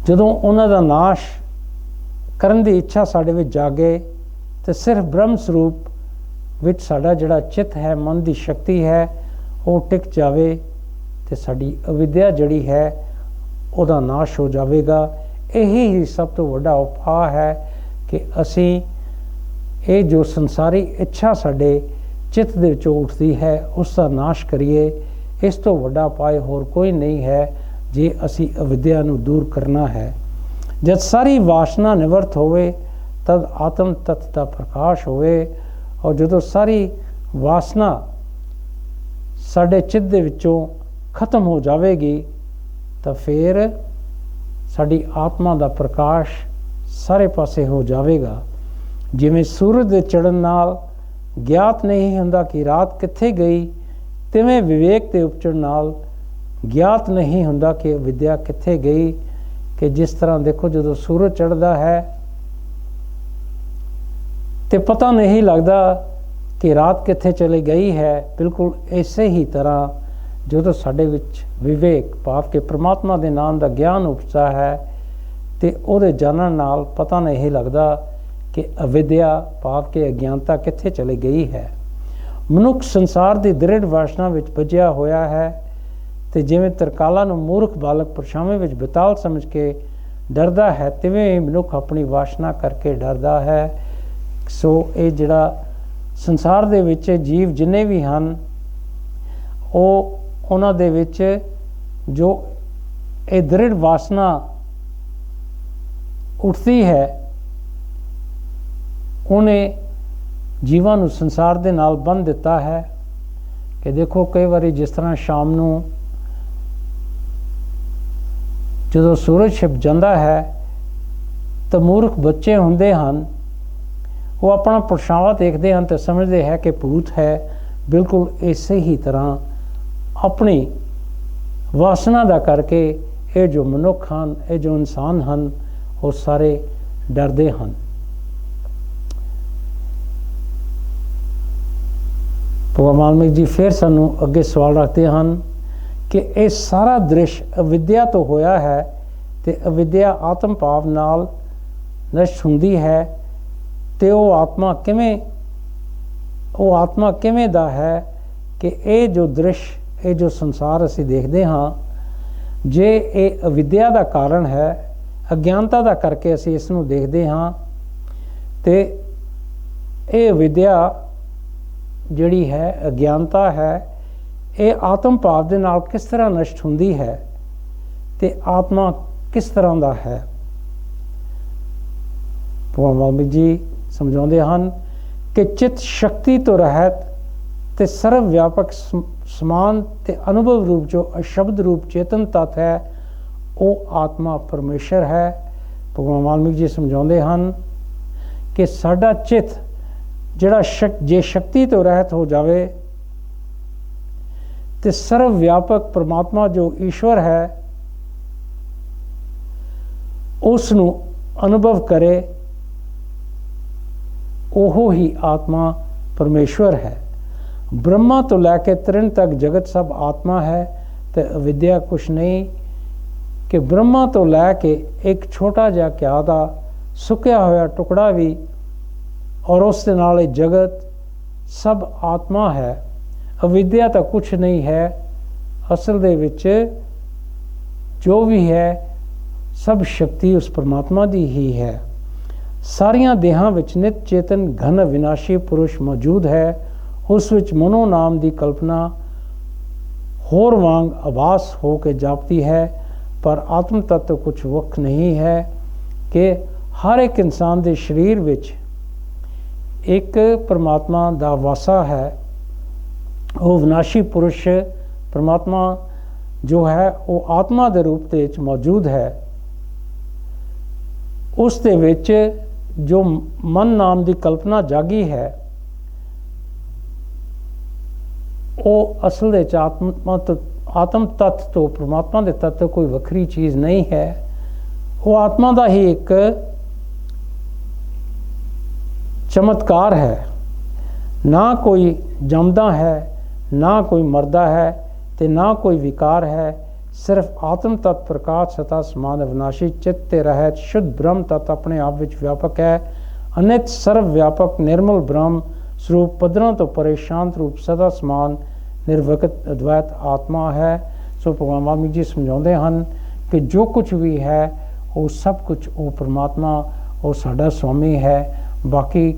ਜਦੋਂ ਉਹਨਾਂ ਦਾ ਨਾਸ਼ ਕਰਨ ਦੀ ਇੱਛਾ ਸਾਡੇ ਵਿੱਚ ਜਾਗੇ ਤੇ ਸਿਰਫ ਬ੍ਰਹਮ ਸਰੂਪ ਵਿੱਚ ਸਾਡਾ ਜਿਹੜਾ ਚਿੱਤ ਹੈ, ਮਨ ਦੀ ਸ਼ਕਤੀ ਹੈ, ਉਹ ਟਿਕ ਜਾਵੇ ਤੇ ਸਾਡੀ ਅਵਿਦਿਆ ਜਿਹੜੀ ਹੈ ਉਹਦਾ ਨਾਸ਼ ਹੋ ਜਾਵੇਗਾ। ਇਹੀ ਹੀ ਸਭ ਤੋਂ ਵੱਡਾ ਉਪਾਅ ਹੈ ਕਿ ਅਸੀਂ ਇਹ ਜੋ ਸੰਸਾਰੀ ਇੱਛਾ ਸਾਡੇ ਚਿੱਤ ਦੇ ਵਿੱਚੋਂ ਉੱਠਦੀ ਹੈ ਉਸ ਦਾ ਨਾਸ਼ ਕਰੀਏ। ਇਸ ਤੋਂ ਵੱਡਾ ਉਪਾਅ ਹੋਰ ਕੋਈ ਨਹੀਂ ਹੈ ਜੇ ਅਸੀਂ ਅਵਿਦਿਆ ਨੂੰ ਦੂਰ ਕਰਨਾ ਹੈ। ਜਦ ਸਾਰੀ ਵਾਸ਼ਨਾ ਨਿਵਰਤ ਹੋਵੇ ਤਦ ਆਤਮ ਤੱਤ ਦਾ ਪ੍ਰਕਾਸ਼ ਹੋਵੇ। ਔਰ ਜਦੋਂ ਸਾਰੀ ਵਾਸਨਾ ਸਾਡੇ ਚਿੱਤ ਦੇ ਵਿੱਚੋਂ ਖਤਮ ਹੋ ਜਾਵੇਗੀ ਤਾਂ ਫਿਰ ਸਾਡੀ ਆਤਮਾ ਦਾ ਪ੍ਰਕਾਸ਼ ਸਾਰੇ ਪਾਸੇ ਹੋ ਜਾਵੇਗਾ। ਜਿਵੇਂ ਸੂਰਜ ਦੇ ਚੜ੍ਹਨ ਨਾਲ ਗਿਆਤ ਨਹੀਂ ਹੁੰਦਾ ਕਿ ਰਾਤ ਕਿੱਥੇ ਗਈ, ਤਿਵੇਂ ਵਿਵੇਕ ਦੇ ਉਪਜਣ ਨਾਲ ਗਿਆਤ ਨਹੀਂ ਹੁੰਦਾ ਕਿ ਵਿਦਿਆ ਕਿੱਥੇ ਗਈ। ਕਿ ਜਿਸ ਤਰ੍ਹਾਂ ਦੇਖੋ, ਜਦੋਂ ਸੂਰਜ ਚੜ੍ਹਦਾ ਹੈ ਤੇ ਪਤਾ ਨਹੀਂ ਲੱਗਦਾ ਕਿ ਰਾਤ ਕਿੱਥੇ ਚਲੀ ਗਈ ਹੈ। ਬਿਲਕੁਲ ਇਸੇ ਹੀ ਤਰ੍ਹਾਂ ਜਦੋਂ ਸਾਡੇ ਵਿੱਚ ਵਿਵੇਕ ਭਾਵ ਕਿ ਪ੍ਰਮਾਤਮਾ ਦੇ ਨਾਮ ਦਾ ਗਿਆਨ ਉਪਜਦਾ ਹੈ ਤੇ ਉਹਦੇ ਜਾਣਨ ਨਾਲ ਪਤਾ ਨਹੀਂ ਲੱਗਦਾ ਕਿ ਅਵਿਦਿਆ ਭਾਵ ਕਿ ਅਗਿਆਨਤਾ ਕਿੱਥੇ ਚਲੀ ਗਈ ਹੈ। ਮਨੁੱਖ ਸੰਸਾਰ ਦੀ ਦ੍ਰਿੜ ਵਾਸਨਾ ਵਿੱਚ ਬੱਝਿਆ ਹੋਇਆ ਹੈ ਤੇ ਜਿਵੇਂ ਤਰਕਾਲਾਂ ਨੂੰ ਮੂਰਖ ਬਾਲਕ ਪਰਛਾਵੇਂ ਵਿੱਚ ਬਿਤਾਲ ਸਮਝ ਕੇ ਡਰਦਾ ਹੈ, ਤਿਵੇਂ ਹੀ ਮਨੁੱਖ ਆਪਣੀ ਵਾਸਨਾ ਕਰਕੇ ਡਰਦਾ ਹੈ। ਸੋ ਇਹ ਜਿਹੜਾ ਸੰਸਾਰ ਦੇ ਵਿੱਚ ਜੀਵ ਜਿੰਨੇ ਵੀ ਹਨ, ਉਹਨਾਂ ਦੇ ਵਿੱਚ ਜੋ ਇਹ ਦ੍ਰਿੜ ਵਾਸਨਾ ਉੱਠਦੀ ਹੈ, ਉਹਨੇ ਜੀਵਾਂ ਨੂੰ ਸੰਸਾਰ ਦੇ ਨਾਲ ਬੰਨ੍ਹ ਦਿੱਤਾ ਹੈ। ਕਿ ਦੇਖੋ ਕਈ ਵਾਰੀ ਜਿਸ ਤਰ੍ਹਾਂ ਸ਼ਾਮ ਨੂੰ ਜਦੋਂ ਸੂਰਜ ਛਿਪ ਜਾਂਦਾ ਹੈ ਤਾਂ ਮੂਰਖ ਬੱਚੇ ਹੁੰਦੇ ਹਨ, ਉਹ ਆਪਣਾ ਪਰਛਾਵਾਂ ਦੇਖਦੇ ਹਨ ਤੇ ਸਮਝਦੇ ਹੈ ਕਿ ਭੂਤ ਹੈ। ਬਿਲਕੁਲ ਇਸੇ ਹੀ ਤਰ੍ਹਾਂ ਆਪਣੀ ਵਾਸਨਾ ਦਾ ਕਰਕੇ ਇਹ ਜੋ ਮਨੁੱਖ ਹਨ, ਇਹ ਜੋ ਇਨਸਾਨ ਹਨ, ਉਹ ਸਾਰੇ ਡਰਦੇ ਹਨ। ਭਗਵਾਨ ਵਾਲਮੀਕ ਜੀ ਫਿਰ ਸਾਨੂੰ ਅੱਗੇ ਸਵਾਲ ਰੱਖਦੇ ਹਨ ਕਿ ਇਹ ਸਾਰਾ ਦ੍ਰਿਸ਼ ਅਵਿਦਿਆ ਤੋਂ ਹੋਇਆ ਹੈ ਤੇ ਅਵਿਦਿਆ ਆਤਮ ਭਾਵ ਨਾਲ ਨਸ਼ਟ ਹੁੰਦੀ ਹੈ ਤੇ ਉਹ ਆਤਮਾ ਕਿਵੇਂ ਦਾ ਹੈ ਕਿ ਇਹ ਜੋ ਦ੍ਰਿਸ਼, ਇਹ ਜੋ ਸੰਸਾਰ ਅਸੀਂ ਦੇਖਦੇ ਹਾਂ, ਜੇ ਇਹ ਅਵਿਦਿਆ ਦਾ ਕਾਰਨ ਹੈ, ਅਗਿਆਨਤਾ ਦਾ ਕਰਕੇ ਅਸੀਂ ਇਸ ਨੂੰ ਦੇਖਦੇ ਹਾਂ, ਤੇ ਇਹ ਅਵਿਦਿਆ ਜਿਹੜੀ ਹੈ, ਅਗਿਆਨਤਾ ਹੈ, ਇਹ ਆਤਮ ਭਾਵ ਦੇ ਨਾਲ ਕਿਸ ਤਰ੍ਹਾਂ ਨਸ਼ਟ ਹੁੰਦੀ ਹੈ ਤੇ ਆਤਮਾ ਕਿਸ ਤਰ੍ਹਾਂ ਦਾ ਹੈ। ਭਗਵਾਨ ਵਾਲਮੀਕ ਜੀ ਸਮਝਾਉਂਦੇ ਹਨ ਕਿ ਚਿੱਤ ਸ਼ਕਤੀ ਤੋਂ ਰਹਿਤ ਤੇ ਸਰਵ ਵਿਆਪਕ ਸਮਾਨ ਤੇ ਅਨੁਭਵ ਰੂਪ ਜੋ ਅਸ਼ਬਦ ਰੂਪ ਚੇਤਨ ਤੱਤ ਹੈ, ਉਹ ਆਤਮਾ ਪਰਮੇਸ਼ਰ ਹੈ। ਭਗਵਾਨ ਵਾਲਮੀਕ ਜੀ ਸਮਝਾਉਂਦੇ ਹਨ ਕਿ ਸਾਡਾ ਚਿੱਤ ਜਿਹੜਾ ਜੇ ਸ਼ਕਤੀ ਤੋਂ ਰਹਿਤ ਹੋ ਜਾਵੇ ਤੇ ਸਰਵ ਵਿਆਪਕ ਪਰਮਾਤਮਾ ਜੋ ਈਸ਼ਵਰ ਹੈ ਉਸ ਨੂੰ ਅਨੁਭਵ ਕਰੇ, ਉਹ ਹੀ ਆਤਮਾ ਪਰਮੇਸ਼ਵਰ ਹੈ। ਬ੍ਰਹਮਾ ਤੋਂ ਲੈ ਕੇ ਤ੍ਰਿਣ ਤੱਕ ਜਗਤ ਸਭ ਆਤਮਾ ਹੈ ਤੇ ਅਵਿਦਿਆ ਕੁਛ ਨਹੀਂ। ਕਿ ਬ੍ਰਹਮਾ ਤੋਂ ਲੈ ਕੇ ਇੱਕ ਛੋਟਾ ਜਿਹਾ ਘਿਆ ਦਾ ਸੁੱਕਿਆ ਹੋਇਆ ਟੁਕੜਾ ਵੀ ਔਰ ਉਸ ਦੇ ਨਾਲ ਇਹ ਜਗਤ ਸਭ ਆਤਮਾ ਹੈ। ਅਵਿਦਿਆ ਤਾਂ ਕੁਛ ਨਹੀਂ ਹੈ। ਅਸਲ ਦੇ ਵਿੱਚ ਜੋ ਵੀ ਹੈ ਸਭ ਸ਼ਕਤੀ ਉਸ ਪਰਮਾਤਮਾ ਦੀ ਹੀ ਹੈ। ਸਾਰੀਆਂ ਦੇਹਾਂ ਵਿੱਚ ਨਿਤ ਚੇਤਨ ਘਨ ਵਿਨਾਸ਼ੀ ਪੁਰਸ਼ ਮੌਜੂਦ ਹੈ। ਉਸ ਵਿੱਚ ਮਨੋ ਨਾਮ ਦੀ ਕਲਪਨਾ ਹੋਰ ਵਾਂਗ ਆਭਾਸ ਹੋ ਕੇ ਜਾਪਦੀ ਹੈ, ਪਰ ਆਤਮ ਤੱਤ ਕੁਛ ਵੱਖ ਨਹੀਂ ਹੈ। ਕਿ ਹਰ ਇੱਕ ਇਨਸਾਨ ਦੇ ਸਰੀਰ ਵਿੱਚ ਇੱਕ ਪਰਮਾਤਮਾ ਦਾ ਵਾਸਾ ਹੈ। ਉਹ ਵਿਨਾਸ਼ੀ ਪੁਰਸ਼ ਪਰਮਾਤਮਾ ਜੋ ਹੈ ਉਹ ਆਤਮਾ ਦੇ ਰੂਪ ਦੇ ਵਿੱਚ ਮੌਜੂਦ ਹੈ। ਉਸ ਦੇ ਵਿੱਚ ਜੋ ਮਨ ਨਾਮ ਦੀ ਕਲਪਨਾ ਜਾਗੀ ਹੈ, ਉਹ ਅਸਲ ਦੇ ਵਿੱਚ ਆਤਮ ਤੱਤ ਤੋਂ ਪਰਮਾਤਮਾ ਦੇ ਤੱਤ ਤੋਂ ਕੋਈ ਵੱਖਰੀ ਚੀਜ਼ ਨਹੀਂ ਹੈ। ਉਹ ਆਤਮਾ ਦਾ ਹੀ ਇੱਕ ਚਮਤਕਾਰ ਹੈ। ਨਾ ਕੋਈ ਜੰਮਦਾ ਹੈ, ਨਾ ਕੋਈ ਮਰਦਾ ਹੈ ਤੇ ਨਾ ਕੋਈ ਵਿਕਾਰ ਹੈ। ਸਿਰਫ ਆਤਮ ਤਤ ਪ੍ਰਕਾਸ਼ ਸਤਾ ਸਮਾਨ ਅਵਿਨਾਸ਼ੀ ਚਿੱਤ ਤੇ ਰਹਿਤ ਸ਼ੁੱਧ ਬ੍ਰਹਮ ਤਤ ਆਪਣੇ ਆਪ ਵਿੱਚ ਵਿਆਪਕ ਹੈ। ਅਨਿਤ ਸਰਵ ਵਿਆਪਕ ਨਿਰਮਲ ਬ੍ਰਹਮ ਸਰੂਪ ਪੱਧਰਾਂ ਤੋਂ ਪਰੇ ਸ਼ਾਂਤ ਰੂਪ ਸਦਾ ਸਮਾਨ ਨਿਰਵਕਤ ਅਦਵੈਤ ਆਤਮਾ ਹੈ। ਸੋ ਭਗਵਾਨ ਵਾਲਮੀਕ ਜੀ ਸਮਝਾਉਂਦੇ ਹਨ ਕਿ ਜੋ ਕੁਝ ਵੀ ਹੈ ਉਹ ਸਭ ਕੁਝ ਉਹ ਪਰਮਾਤਮਾ, ਉਹ ਸਾਡਾ ਸਵਾਮੀ ਹੈ। ਬਾਕੀ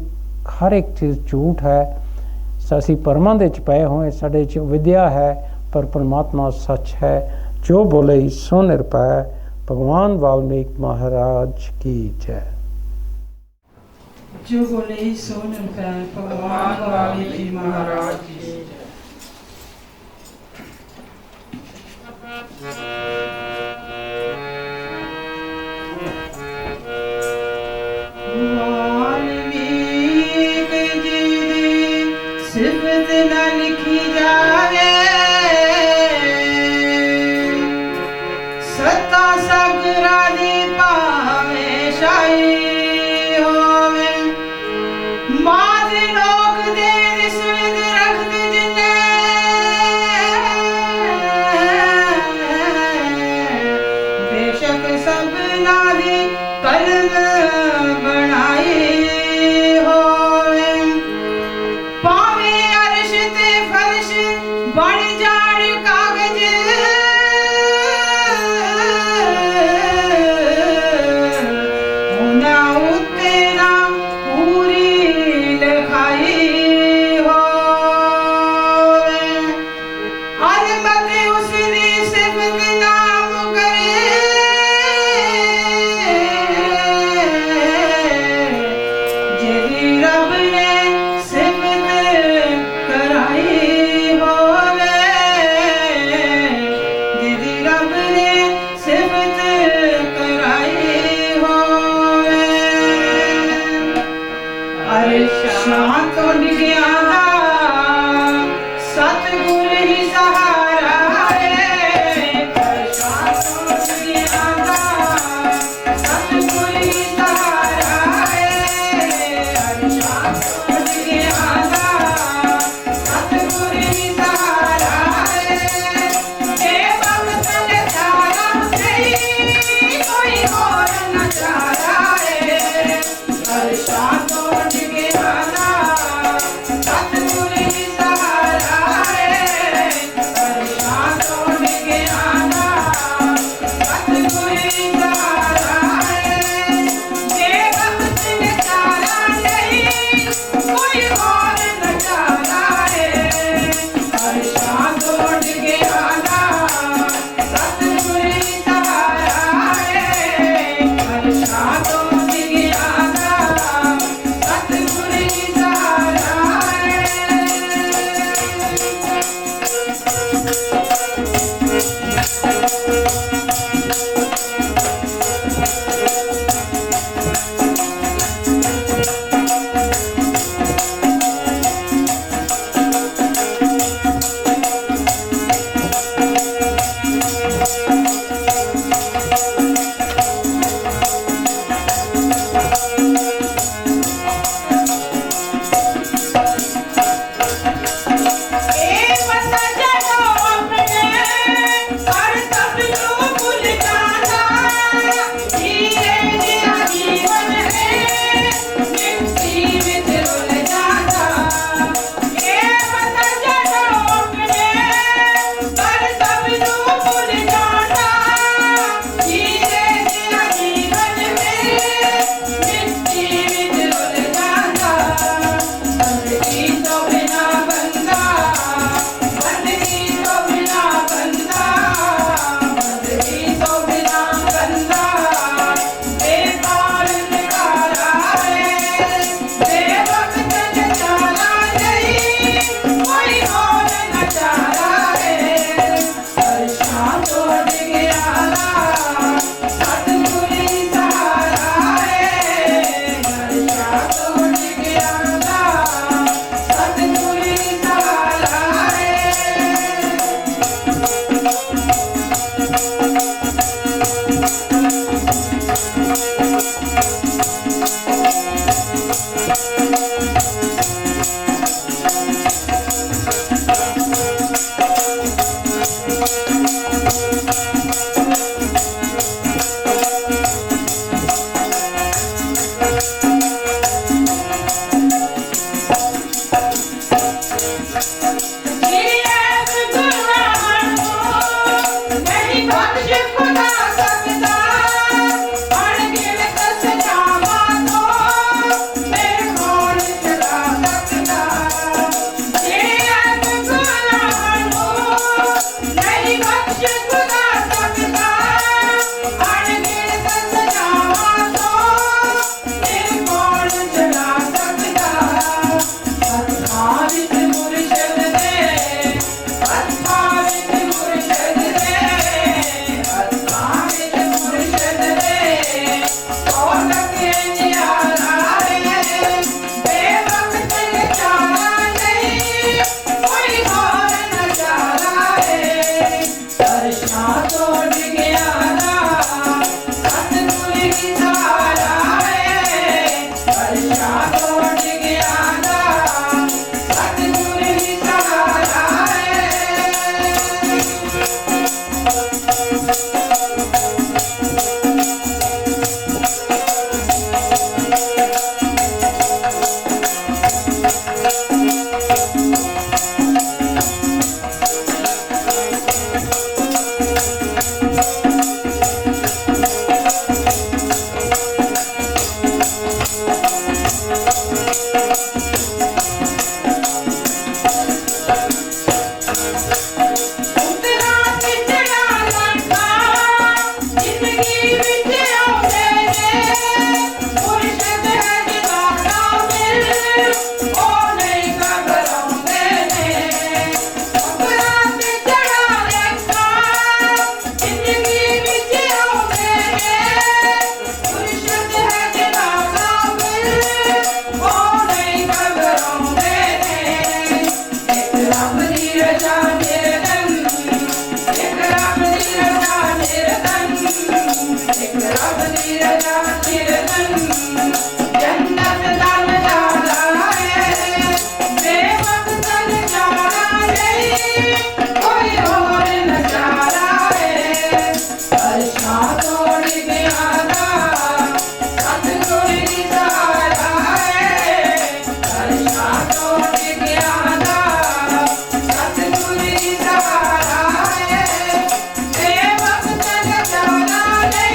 ਹਰ ਇੱਕ ਚੀਜ਼ ਝੂਠ ਹੈ। ਅਸੀਂ ਪਰਮਾਂ ਦੇ 'ਚ ਪਏ ਹੋਏ, ਸਾਡੇ 'ਚ ਵਿਦਿਆ ਹੈ, ਪਰ ਪਰਮਾਤਮਾ ਸੱਚ ਹੈ। ਜੋ ਬੋਲੇ ਸੋ ਨਿਰਭੈ। ਭਗਵਾਨ ਵਾਲਮੀਕ ਮਹਾਰਾਜ ਕੀ ਜੈ। ਜੋ बोले सो निर्भय भगवान वाल्मीकि महाराज की वाल्मीकि जी दी सिफत न लिखी जावे, सत्ता सगरा दी पावे शाही होवे। माद लोक दे रिश्वत रखत जिन्ने, बेशक सबना दी कलम बनाई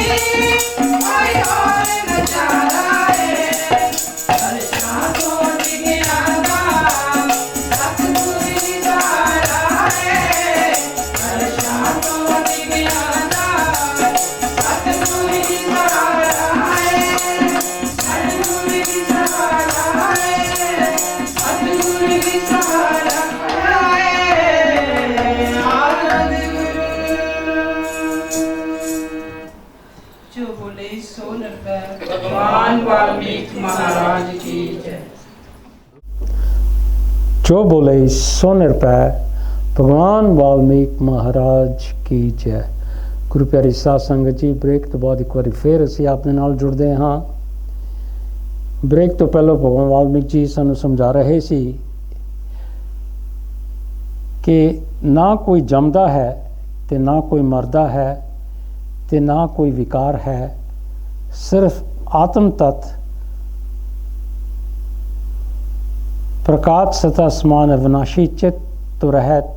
कोई और नजारा है फर्शों को डिगयादा सतगुर की धारा है फर्शों को डिगयादा सतगुर की धारा है सतगुर की धारा है सतगुर की धारा है आनंद गुरु जो बोले सो नरपै भगवान वाल्मीकि महाराज की जय जो बोले सो निरपै भगवान वाल्मीकि महाराज की जय। गुरु प्यारी साध संगत जी, ब्रेक तो बाद एक बार फिर ਅਸੀਂ ਆਪ ਦੇ ਨਾਲ ਜੁੜਦੇ ਹਾਂ। ਬ੍ਰੇਕ ਤੋਂ ਪਹਿਲਾਂ ਭਗਵਾਨ ਵਾਲਮੀਕ ਜੀ ਸਾਨੂੰ ਸਮਝਾ ਰਹੇ ਸੀ ਕਿ ਨਾ ਕੋਈ ਜੰਮਦਾ ਹੈ ਤੇ ਨਾ ਕੋਈ ਮਰਦਾ ਹੈ ਤੇ ਨਾ ਕੋਈ ਵਿਕਾਰ ਹੈ, ਸਿਰਫ ਆਤਮ ਤਤ प्रकाश सता समान अविनाशी चित तो रहत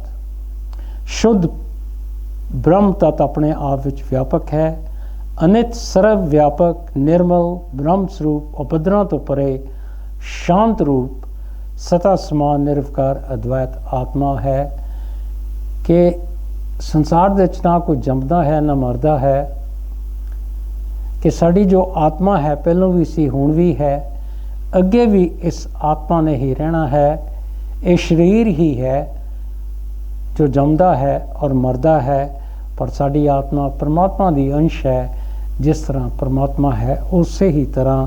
शुद्ध ब्रह्म तत्व अपने आप विच व्यापक है, अनित सर्व व्यापक निर्मल ब्रह्म स्वरूप उपद्रवां तो परे शांत रूप सता समान निरवकार अद्वैत आत्मा है कि संसार दे विच ना कोई जमदा है ना मरदा है, कि साड़ी जो आत्मा है पहलों भी सी हुण भी है अगे भी इस आत्मा ने ही रहना है। ये शरीर ही है जो जमदा है और मरदा है, पर साड़ी आत्मा परमात्मा दी अंश है। जिस तरह परमात्मा है उसे ही तरह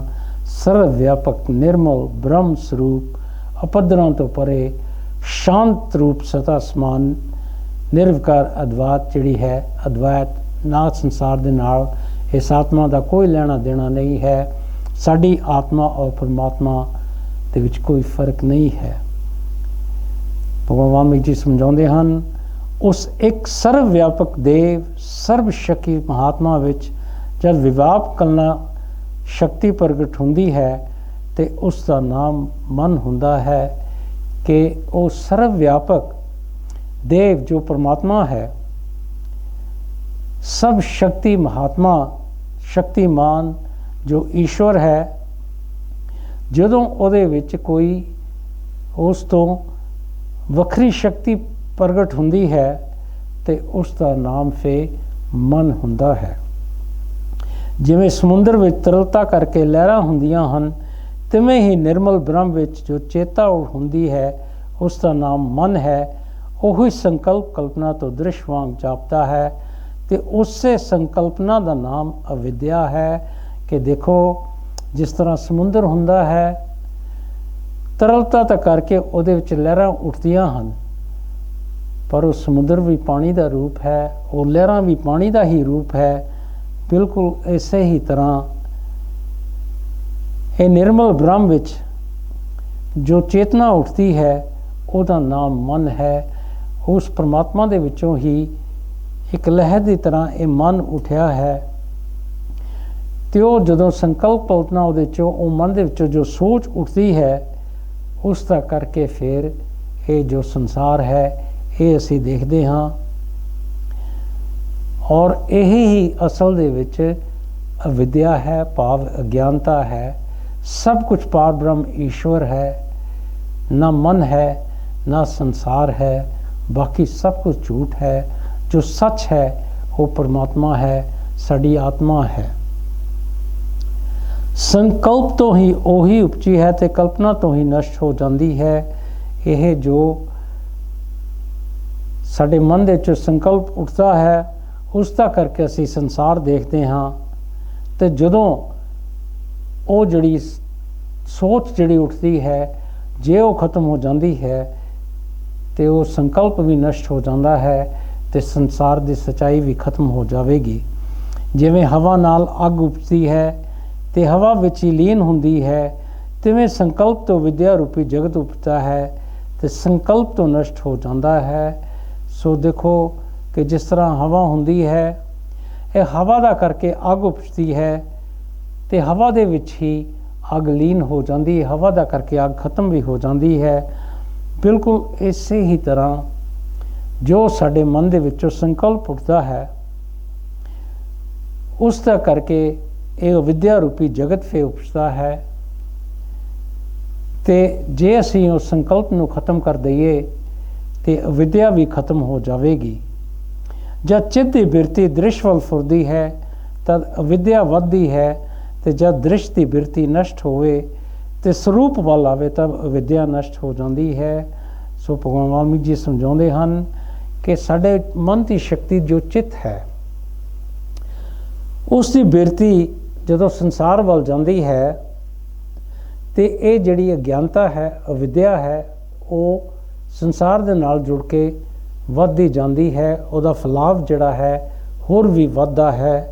सर्वव्यापक निर्मल ब्रह्म स्वरूप अपदरां तो परे शांत रूप सता समान निरवकार अद्वैत जिहड़ी है, अद्वैत ना संसार दे नाल इस आत्मा का कोई लेना देना नहीं है। साड़ी आत्मा और परमात्मा दे विच कोई फर्क नहीं है। भगवान वाल्मीकि जी समझाते हैं उस एक सर्व व्यापक देव सर्व शक्ति महात्मा विच जब विवाप करना शक्ति प्रगट होंदी है तो उसका नाम मन हुंदा है कि वो सर्व व्यापक देव जो परमात्मा है, सब शक्ति महात्मा शक्तिमान जो ईश्वर है, जदों ਉਹਦੇ ਵਿੱਚ कोई उस तो ਵੱਖਰੀ शक्ति प्रगट ਹੁੰਦੀ है तो उसका नाम फिर मन ਹੁੰਦਾ है। जिवें समुंदर ਵਿੱਚ तरलता करके लहरां ਹੁੰਦੀਆਂ ਹਨ, तिवें ही निर्मल ब्रह्म ਵਿੱਚ जो चेता ਹੁੰਦੀ है उसका नाम मन है। ਉਹੀ संकल्प कल्पना तो दृश्य वांग जापता है तो उससे संकल्पना का नाम अविद्या है। कि देखो जिस तरह समुंदर हुंदा है तरलता तो करके ਉਹਦੇ ਵਿੱਚ लहरां उठदियां ਹਨ, पर वो समुद्र भी पानी का रूप है, वो लहरां भी पानी का ही रूप है। बिल्कुल इसे ही तरह ये निर्मल ब्रह्म विच जो चेतना उठती है ਉਹਦਾ नाम मन है। उस परमात्मा दे विचों ही एक लहर की तरह ये मन उठिया है तो जदों संकल्प कल्पना ਉਹਦੇ ਚੋਂ ਉਹ मन ਦੇ ਵਿੱਚੋਂ जो सोच उठती है उसका करके फिर ये जो संसार है ये असी देखते हाँ। और यही ही असल दे विच अविद्या है, भाव अज्ञानता है। सब कुछ पार ब्रह्म ईश्वर है, ना मन है ना संसार है, बाकी सब कुछ झूठ है। जो सच है वो परमात्मा है, साड़ी आत्मा है। संकल्प तो ही ओही उपजी है तो कल्पना तो ही नष्ट हो जाती है। यह जो साडे मन दे चो संकल्प उठता है उसका करके असी संसार देखते हाँ। तो जदों वो जड़ी सोच जड़ी उठती है जे वो खत्म हो जाती है तो वो संकल्प भी नष्ट हो जाता है तो संसार की सच्चाई भी खत्म हो जाएगी। जिवें हवा नाल अग उपजती है तो हवा विच ही लीन हुंदी है, तिवें संकल्प तो विद्या रूपी जगत उपजता है तो संकल्प तो नष्ट हो जाता है। सो देखो कि जिस तरह हवा हुंदी है ये हवा दा करके अग उपजती है तो हवा दे विच ही अग लीन हो जाती है, हवा दा करके अग खत्म भी हो जाती है। बिल्कुल इसे ही तरह जो साडे मन दे विचों संकल्प उठता है ਉਸ ਦਾ ਕਰਕੇ ਇਹ ਅਵਿਦਿਆ ਰੂਪੀ ਜਗਤ ਫੇ ਉਪਜਦਾ ਹੈ। ਤੇ ਜੇ ਅਸੀਂ ਉਸ ਸੰਕਲਪ ਨੂੰ ਖਤਮ ਕਰ ਦਈਏ ਤੇ ਅਵਿਦਿਆ ਵੀ ਖਤਮ ਹੋ ਜਾਵੇਗੀ। ਜਦ ਚਿੱਤ ਦੀ ਬਿਰਤੀ ਦ੍ਰਿਸ਼ ਵੱਲ ਫੁਰਦੀ ਹੈ ਤਦ ਅਵਿਦਿਆ ਵੱਧਦੀ ਹੈ, ਤੇ ਜਦ ਦ੍ਰਿਸ਼ ਦੀ ਬਿਰਤੀ ਨਸ਼ਟ ਹੋਵੇ ਤੇ ਸਰੂਪ ਵੱਲ ਆਵੇ ਤਦ ਅਵਿਦਿਆ ਨਸ਼ਟ ਹੋ ਜਾਂਦੀ ਹੈ। ਸੋ ਭਗਵਾਨ ਵਾਲਮੀਕ ਜੀ ਸਮਝਾਉਂਦੇ ਹਨ ਕਿ ਸਾਡੇ ਮਨ ਦੀ ਸ਼ਕਤੀ ਜੋ ਚਿੱਤ ਹੈ, ਉਸ ਦੀ ਬਿਰਤੀ ਜਦੋਂ ਸੰਸਾਰ ਵੱਲ ਜਾਂਦੀ ਹੈ ਤੇ ਇਹ ਜਿਹੜੀ ਅਗਿਆਨਤਾ ਹੈ, ਅਵਿਦਿਆ ਹੈ, ਉਹ ਸੰਸਾਰ ਦੇ ਨਾਲ ਜੁੜ ਕੇ ਵੱਧਦੀ ਜਾਂਦੀ ਹੈ। ਉਹਦਾ ਫੈਲਾਵ ਜਿਹੜਾ ਹੈ ਹੋਰ ਵੀ ਵੱਧਦਾ ਹੈ।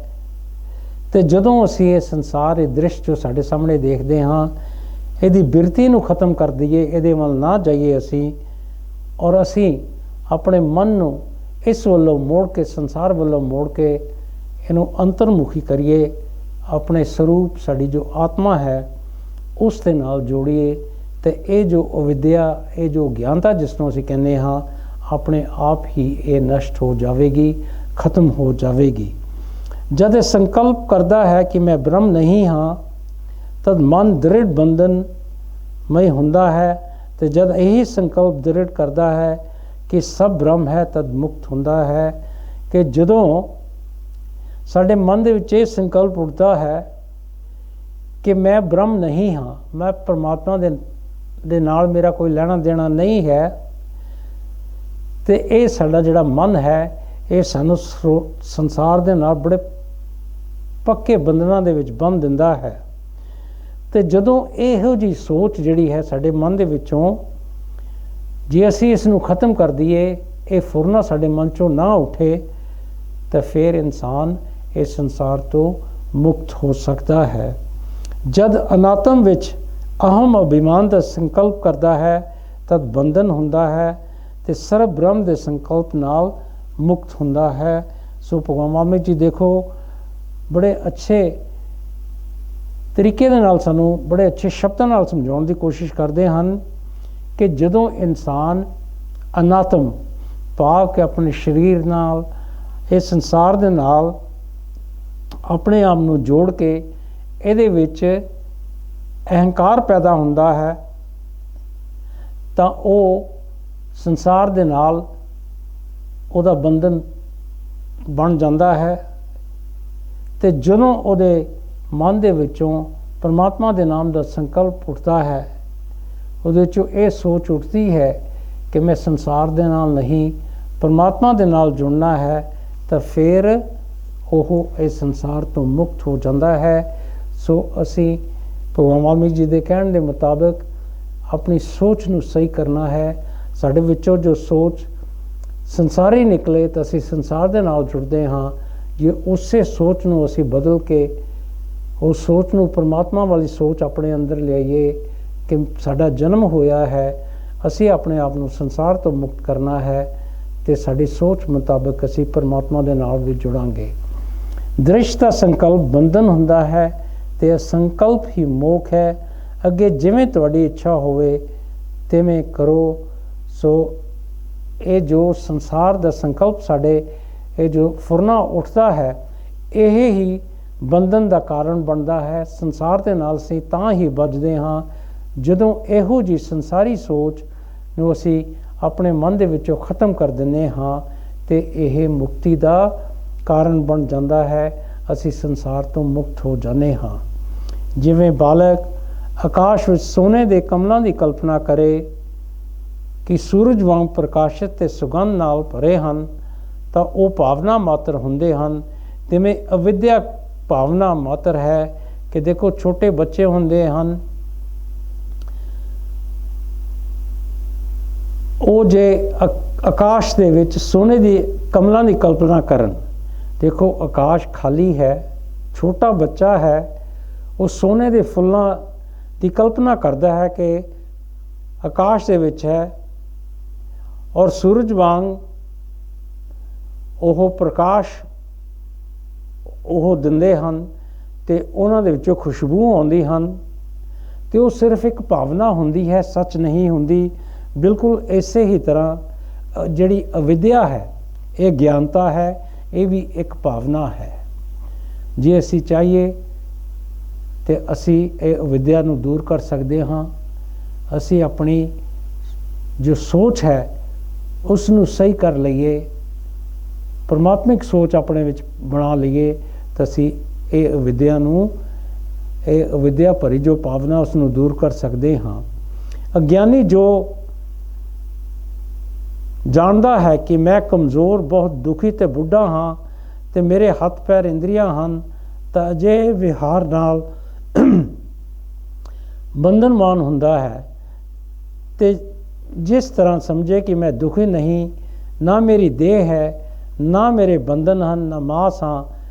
ਤੇ ਜਦੋਂ ਅਸੀਂ ਇਹ ਸੰਸਾਰ, ਇਹ ਦ੍ਰਿਸ਼ ਜੋ ਸਾਡੇ ਸਾਹਮਣੇ ਦੇਖਦੇ ਹਾਂ, ਇਹਦੀ ਬਿਰਤੀ ਨੂੰ ਖਤਮ ਕਰ ਦਈਏ, ਇਹਦੇ ਵੱਲ ਨਾ ਜਾਈਏ ਅਸੀਂ, ਔਰ ਅਸੀਂ ਆਪਣੇ ਮਨ ਨੂੰ ਇਸ ਵੱਲੋਂ ਮੋੜ ਕੇ, ਸੰਸਾਰ ਵੱਲੋਂ ਮੋੜ ਕੇ ਇਹਨੂੰ ਅੰਤਰਮੁਖੀ ਕਰੀਏ, ਆਪਣੇ ਸਰੂਪ, ਸਾਡੀ ਜੋ ਆਤਮਾ ਹੈ ਉਸ ਦੇ ਨਾਲ ਜੋੜੀਏ, ਤੇ ਇਹ ਜੋ ਅਵਿਦਿਆ, ਇਹ ਜੋ ਗਿਆਨਤਾ ਜਿਸ ਨੂੰ ਅਸੀਂ ਕਹਿੰਦੇ ਹਾਂ, ਆਪਣੇ ਆਪ ਹੀ ਇਹ ਨਸ਼ਟ ਹੋ ਜਾਵੇਗੀ, ਖਤਮ ਹੋ ਜਾਵੇਗੀ। ਜਦ ਇਹ ਸੰਕਲਪ ਕਰਦਾ ਹੈ ਕਿ ਮੈਂ ਬ੍ਰਹਮ ਨਹੀਂ ਹਾਂ, ਤਦ ਮਨ ਦ੍ਰਿੜ ਬੰਧਨਮਈ ਹੁੰਦਾ ਹੈ, ਤੇ ਜਦ ਇਹੀ ਸੰਕਲਪ ਦ੍ਰਿੜ ਕਰਦਾ ਹੈ ਕਿ ਸਭ ਬ੍ਰਹਮ ਹੈ, ਤਦ ਮੁਕਤ ਹੁੰਦਾ ਹੈ। ਕਿ ਜਦੋਂ ਸਾਡੇ ਮਨ ਦੇ ਵਿੱਚ ਇਹ ਸੰਕਲਪ ਉੱਠਦਾ ਹੈ ਕਿ ਮੈਂ ਬ੍ਰਹਮ ਨਹੀਂ ਹਾਂ, ਮੈਂ ਪਰਮਾਤਮਾ ਦੇ ਨਾਲ ਮੇਰਾ ਕੋਈ ਲੈਣਾ ਦੇਣਾ ਨਹੀਂ ਹੈ, ਤੇ ਇਹ ਸਾਡਾ ਜਿਹੜਾ ਮਨ ਹੈ ਇਹ ਸਾਨੂੰ ਸੰਸਾਰ ਦੇ ਨਾਲ ਬੜੇ ਪੱਕੇ ਬੰਧਨਾਂ ਦੇ ਵਿੱਚ ਬੰਨ੍ਹ ਦਿੰਦਾ ਹੈ। ਤੇ ਜਦੋਂ ਇਹੋ ਜਿਹੀ ਸੋਚ ਜਿਹੜੀ ਹੈ ਸਾਡੇ ਮਨ ਦੇ ਵਿੱਚੋਂ, ਜੇ ਅਸੀਂ ਇਸ ਨੂੰ ਖਤਮ ਕਰ ਦਈਏ, ਇਹ ਫੁਰਨਾ ਸਾਡੇ ਮਨ ਚੋਂ ਨਾ ਉੱਠੇ, ਤਾਂ ਫਿਰ ਇਨਸਾਨ ਇਸ ਸੰਸਾਰ ਤੋਂ ਮੁਕਤ ਹੋ ਸਕਦਾ ਹੈ। ਜਦ ਅਨਾਤਮ ਵਿੱਚ ਅਹਮ ਅਭਿਮਾਨ ਦਾ ਸੰਕਲਪ ਕਰਦਾ ਹੈ ਤਦ ਬੰਧਨ ਹੁੰਦਾ ਹੈ, ਤੇ ਸਰਬ ਬ੍ਰਹਮ ਦੇ ਸੰਕਲਪ ਨਾਲ ਮੁਕਤ ਹੁੰਦਾ ਹੈ। ਸੋ ਭਗਵਾਨ ਵਾਲਮੀਕ ਜੀ ਦੇਖੋ ਬੜੇ ਅੱਛੇ ਤਰੀਕੇ ਦੇ ਨਾਲ ਸਾਨੂੰ ਬੜੇ ਅੱਛੇ ਸ਼ਬਦਾਂ ਨਾਲ ਸਮਝਾਉਣ ਦੀ ਕੋਸ਼ਿਸ਼ ਕਰਦੇ ਹਨ ਕਿ ਜਦੋਂ ਇਨਸਾਨ ਅਨਾਤਮ ਭਾਵ ਕਿ ਆਪਣੇ ਸਰੀਰ ਨਾਲ, ਇਸ ਸੰਸਾਰ ਦੇ ਨਾਲ ਆਪਣੇ ਆਪ ਨੂੰ ਜੋੜ ਕੇ ਇਹਦੇ ਵਿੱਚ ਅਹੰਕਾਰ ਪੈਦਾ ਹੁੰਦਾ ਹੈ, ਤਾਂ ਉਹ ਸੰਸਾਰ ਦੇ ਨਾਲ ਉਹਦਾ ਬੰਧਨ ਬਣ ਜਾਂਦਾ ਹੈ। ਤੇ ਜਦੋਂ ਉਹਦੇ ਮਨ ਦੇ ਵਿੱਚੋਂ ਪਰਮਾਤਮਾ ਦੇ ਨਾਮ ਦਾ ਸੰਕਲਪ ਉੱਠਦਾ ਹੈ, ਉਹਦੇ ਵਿੱਚੋਂ ਇਹ ਸੋਚ ਉੱਠਦੀ ਹੈ ਕਿ ਮੈਂ ਸੰਸਾਰ ਦੇ ਨਾਲ ਨਹੀਂ, ਪਰਮਾਤਮਾ ਦੇ ਨਾਲ ਜੁੜਨਾ ਹੈ, ਤਾਂ ਫਿਰ ਉਹ ਇਸ ਸੰਸਾਰ ਤੋਂ ਮੁਕਤ ਹੋ ਜਾਂਦਾ ਹੈ। ਸੋ ਅਸੀਂ ਭਗਵਾਨ ਵਾਲਮੀਕ ਜੀ ਦੇ ਕਹਿਣ ਦੇ ਮੁਤਾਬਕ ਆਪਣੀ ਸੋਚ ਨੂੰ ਸਹੀ ਕਰਨਾ ਹੈ। ਸਾਡੇ ਵਿੱਚੋਂ ਜੋ ਸੋਚ ਸੰਸਾਰੀ ਨਿਕਲੇ ਤਾਂ ਅਸੀਂ ਸੰਸਾਰ ਦੇ ਨਾਲ ਜੁੜਦੇ ਹਾਂ। ਜੇ ਉਸੇ ਸੋਚ ਨੂੰ ਅਸੀਂ ਬਦਲ ਕੇ ਉਸ ਸੋਚ ਨੂੰ ਪਰਮਾਤਮਾ ਵਾਲੀ ਸੋਚ ਆਪਣੇ ਅੰਦਰ ਲਿਆਈਏ ਕਿ ਸਾਡਾ ਜਨਮ ਹੋਇਆ ਹੈ, ਅਸੀਂ ਆਪਣੇ ਆਪ ਨੂੰ ਸੰਸਾਰ ਤੋਂ ਮੁਕਤ ਕਰਨਾ ਹੈ, ਤੇ ਸਾਡੀ ਸੋਚ ਮੁਤਾਬਕ ਅਸੀਂ ਪਰਮਾਤਮਾ ਦੇ ਨਾਲ ਵੀ ਜੁੜਾਂਗੇ। ਦ੍ਰਿਸ਼ ਦਾ ਸੰਕਲਪ ਬੰਧਨ ਹੁੰਦਾ ਹੈ, ਤੇ ਸੰਕਲਪ ਹੀ ਮੋਖ ਹੈ। ਅੱਗੇ ਜਿਵੇਂ ਤੁਹਾਡੀ ਇੱਛਾ ਹੋਵੇ ਤਿਵੇਂ ਕਰੋ। ਸੋ ਇਹ ਜੋ ਸੰਸਾਰ ਦਾ ਸੰਕਲਪ ਸਾਡੇ, ਇਹ ਜੋ ਫੁਰਨਾ ਉੱਠਦਾ ਹੈ, ਇਹ ਹੀ ਬੰਧਨ ਦਾ ਕਾਰਨ ਬਣਦਾ ਹੈ। ਸੰਸਾਰ ਦੇ ਨਾਲ ਅਸੀਂ ਤਾਂ ਹੀ ਬਚਦੇ ਹਾਂ ਜਦੋਂ ਇਹੋ ਜਿਹੀ ਸੰਸਾਰੀ ਸੋਚ ਨੂੰ ਅਸੀਂ ਆਪਣੇ ਮਨ ਦੇ ਵਿੱਚੋਂ ਖਤਮ ਕਰ ਦਿੰਦੇ ਹਾਂ, ਤੇ ਇਹ ਮੁਕਤੀ ਦਾ ਕਾਰਨ ਬਣ ਜਾਂਦਾ ਹੈ। ਅਸੀਂ ਸੰਸਾਰ ਤੋਂ ਮੁਕਤ ਹੋ ਜਾਂਦੇ ਹਾਂ। ਜਿਵੇਂ ਬਾਲਕ ਆਕਾਸ਼ ਵਿੱਚ ਸੋਨੇ ਦੇ ਕਮਲਾਂ ਦੀ ਕਲਪਨਾ ਕਰੇ ਕਿ ਸੂਰਜ ਵਾਂਗ ਪ੍ਰਕਾਸ਼ਿਤ ਤੇ ਸੁਗੰਧ ਨਾਲ ਭਰੇ ਹਨ, ਤਾਂ ਉਹ ਭਾਵਨਾ ਮਾਤਰ ਹੁੰਦੇ ਹਨ। ਤਿਵੇਂ ਅਵਿਦਿਆ ਭਾਵਨਾ ਮਾਤਰ ਹੈ ਕਿ ਦੇਖੋ ਛੋਟੇ ਬੱਚੇ ਹੁੰਦੇ ਹਨ, ਉਹ ਜੇ ਆਕਾਸ਼ ਦੇ ਵਿੱਚ ਸੋਨੇ ਦੀ ਕਮਲਾਂ ਦੀ ਕਲਪਨਾ ਕਰਨ, ਦੇਖੋ ਆਕਾਸ਼ ਖਾਲੀ ਹੈ, ਛੋਟਾ ਬੱਚਾ ਹੈ, ਉਹ ਸੋਨੇ ਦੇ ਫੁੱਲਾਂ ਦੀ ਕਲਪਨਾ ਕਰਦਾ ਹੈ ਕਿ ਆਕਾਸ਼ ਦੇ ਵਿੱਚ ਹੈ, ਔਰ ਸੂਰਜ ਵਾਂਗ ਉਹ ਪ੍ਰਕਾਸ਼ ਉਹ ਦਿੰਦੇ ਹਨ, ਤੇ ਉਹਨਾਂ ਦੇ ਵਿੱਚੋਂ ਖੁਸ਼ਬੂ ਆਉਂਦੀ ਹਨ, ਤੇ ਉਹ ਸਿਰਫ ਇੱਕ ਭਾਵਨਾ ਹੁੰਦੀ ਹੈ, ਸੱਚ ਨਹੀਂ ਹੁੰਦੀ। ਬਿਲਕੁਲ ਇਸੇ ਹੀ ਤਰ੍ਹਾਂ ਜਿਹੜੀ ਅਵਿਦਿਆ ਹੈ, ਇਹ ਗਿਆਨਤਾ ਹੈ, ਇਹ ਵੀ ਇੱਕ ਭਾਵਨਾ ਹੈ। ਜੇ ਅਸੀਂ ਚਾਹੀਏ ਤੇ ਅਸੀਂ ਇਹ ਅਵਿਦਿਆ ਨੂੰ ਦੂਰ ਕਰ ਸਕਦੇ ਹਾਂ। ਅਸੀਂ ਆਪਣੀ ਜੋ ਸੋਚ ਹੈ ਉਸ ਨੂੰ ਸਹੀ ਕਰ ਲਈਏ, ਪਰਮਾਤਮਿਕ ਸੋਚ ਆਪਣੇ ਵਿੱਚ ਬਣਾ ਲਈਏ ਤਾਂ ਅਸੀਂ ਇਹ ਅਵਿਦਿਆ ਨੂੰ, ਇਹ ਅਵਿਦਿਆ ਭਰੀ ਜੋ ਭਾਵਨਾ ਉਸ ਨੂੰ ਦੂਰ ਕਰ ਸਕਦੇ ਹਾਂ। ਅਗਿਆਨੀ ਜੋ ਜਾਣਦਾ ਹੈ ਕਿ ਮੈਂ ਕਮਜ਼ੋਰ, ਬਹੁਤ ਦੁਖੀ ਤੇ ਬੁੱਢਾ ਹਾਂ ਤੇ ਮੇਰੇ ਹੱਥ ਪੈਰ ਇੰਦਰੀਆਂ ਹਨ, ਤਾਂ ਅਜਿਹੇ ਵਿਹਾਰ ਨਾਲ ਬੰਧਨਮਾਨ ਹੁੰਦਾ ਹੈ। ਤੇ ਜਿਸ ਤਰ੍ਹਾਂ ਸਮਝੇ ਕਿ ਮੈਂ ਦੁਖੀ ਨਹੀਂ, ਨਾ ਮੇਰੀ ਦੇਹ ਹੈ, ਨਾ ਮੇਰੇ ਬੰਧਨ ਹਨ, ਨਾ ਮਾਸ ਹਾਂ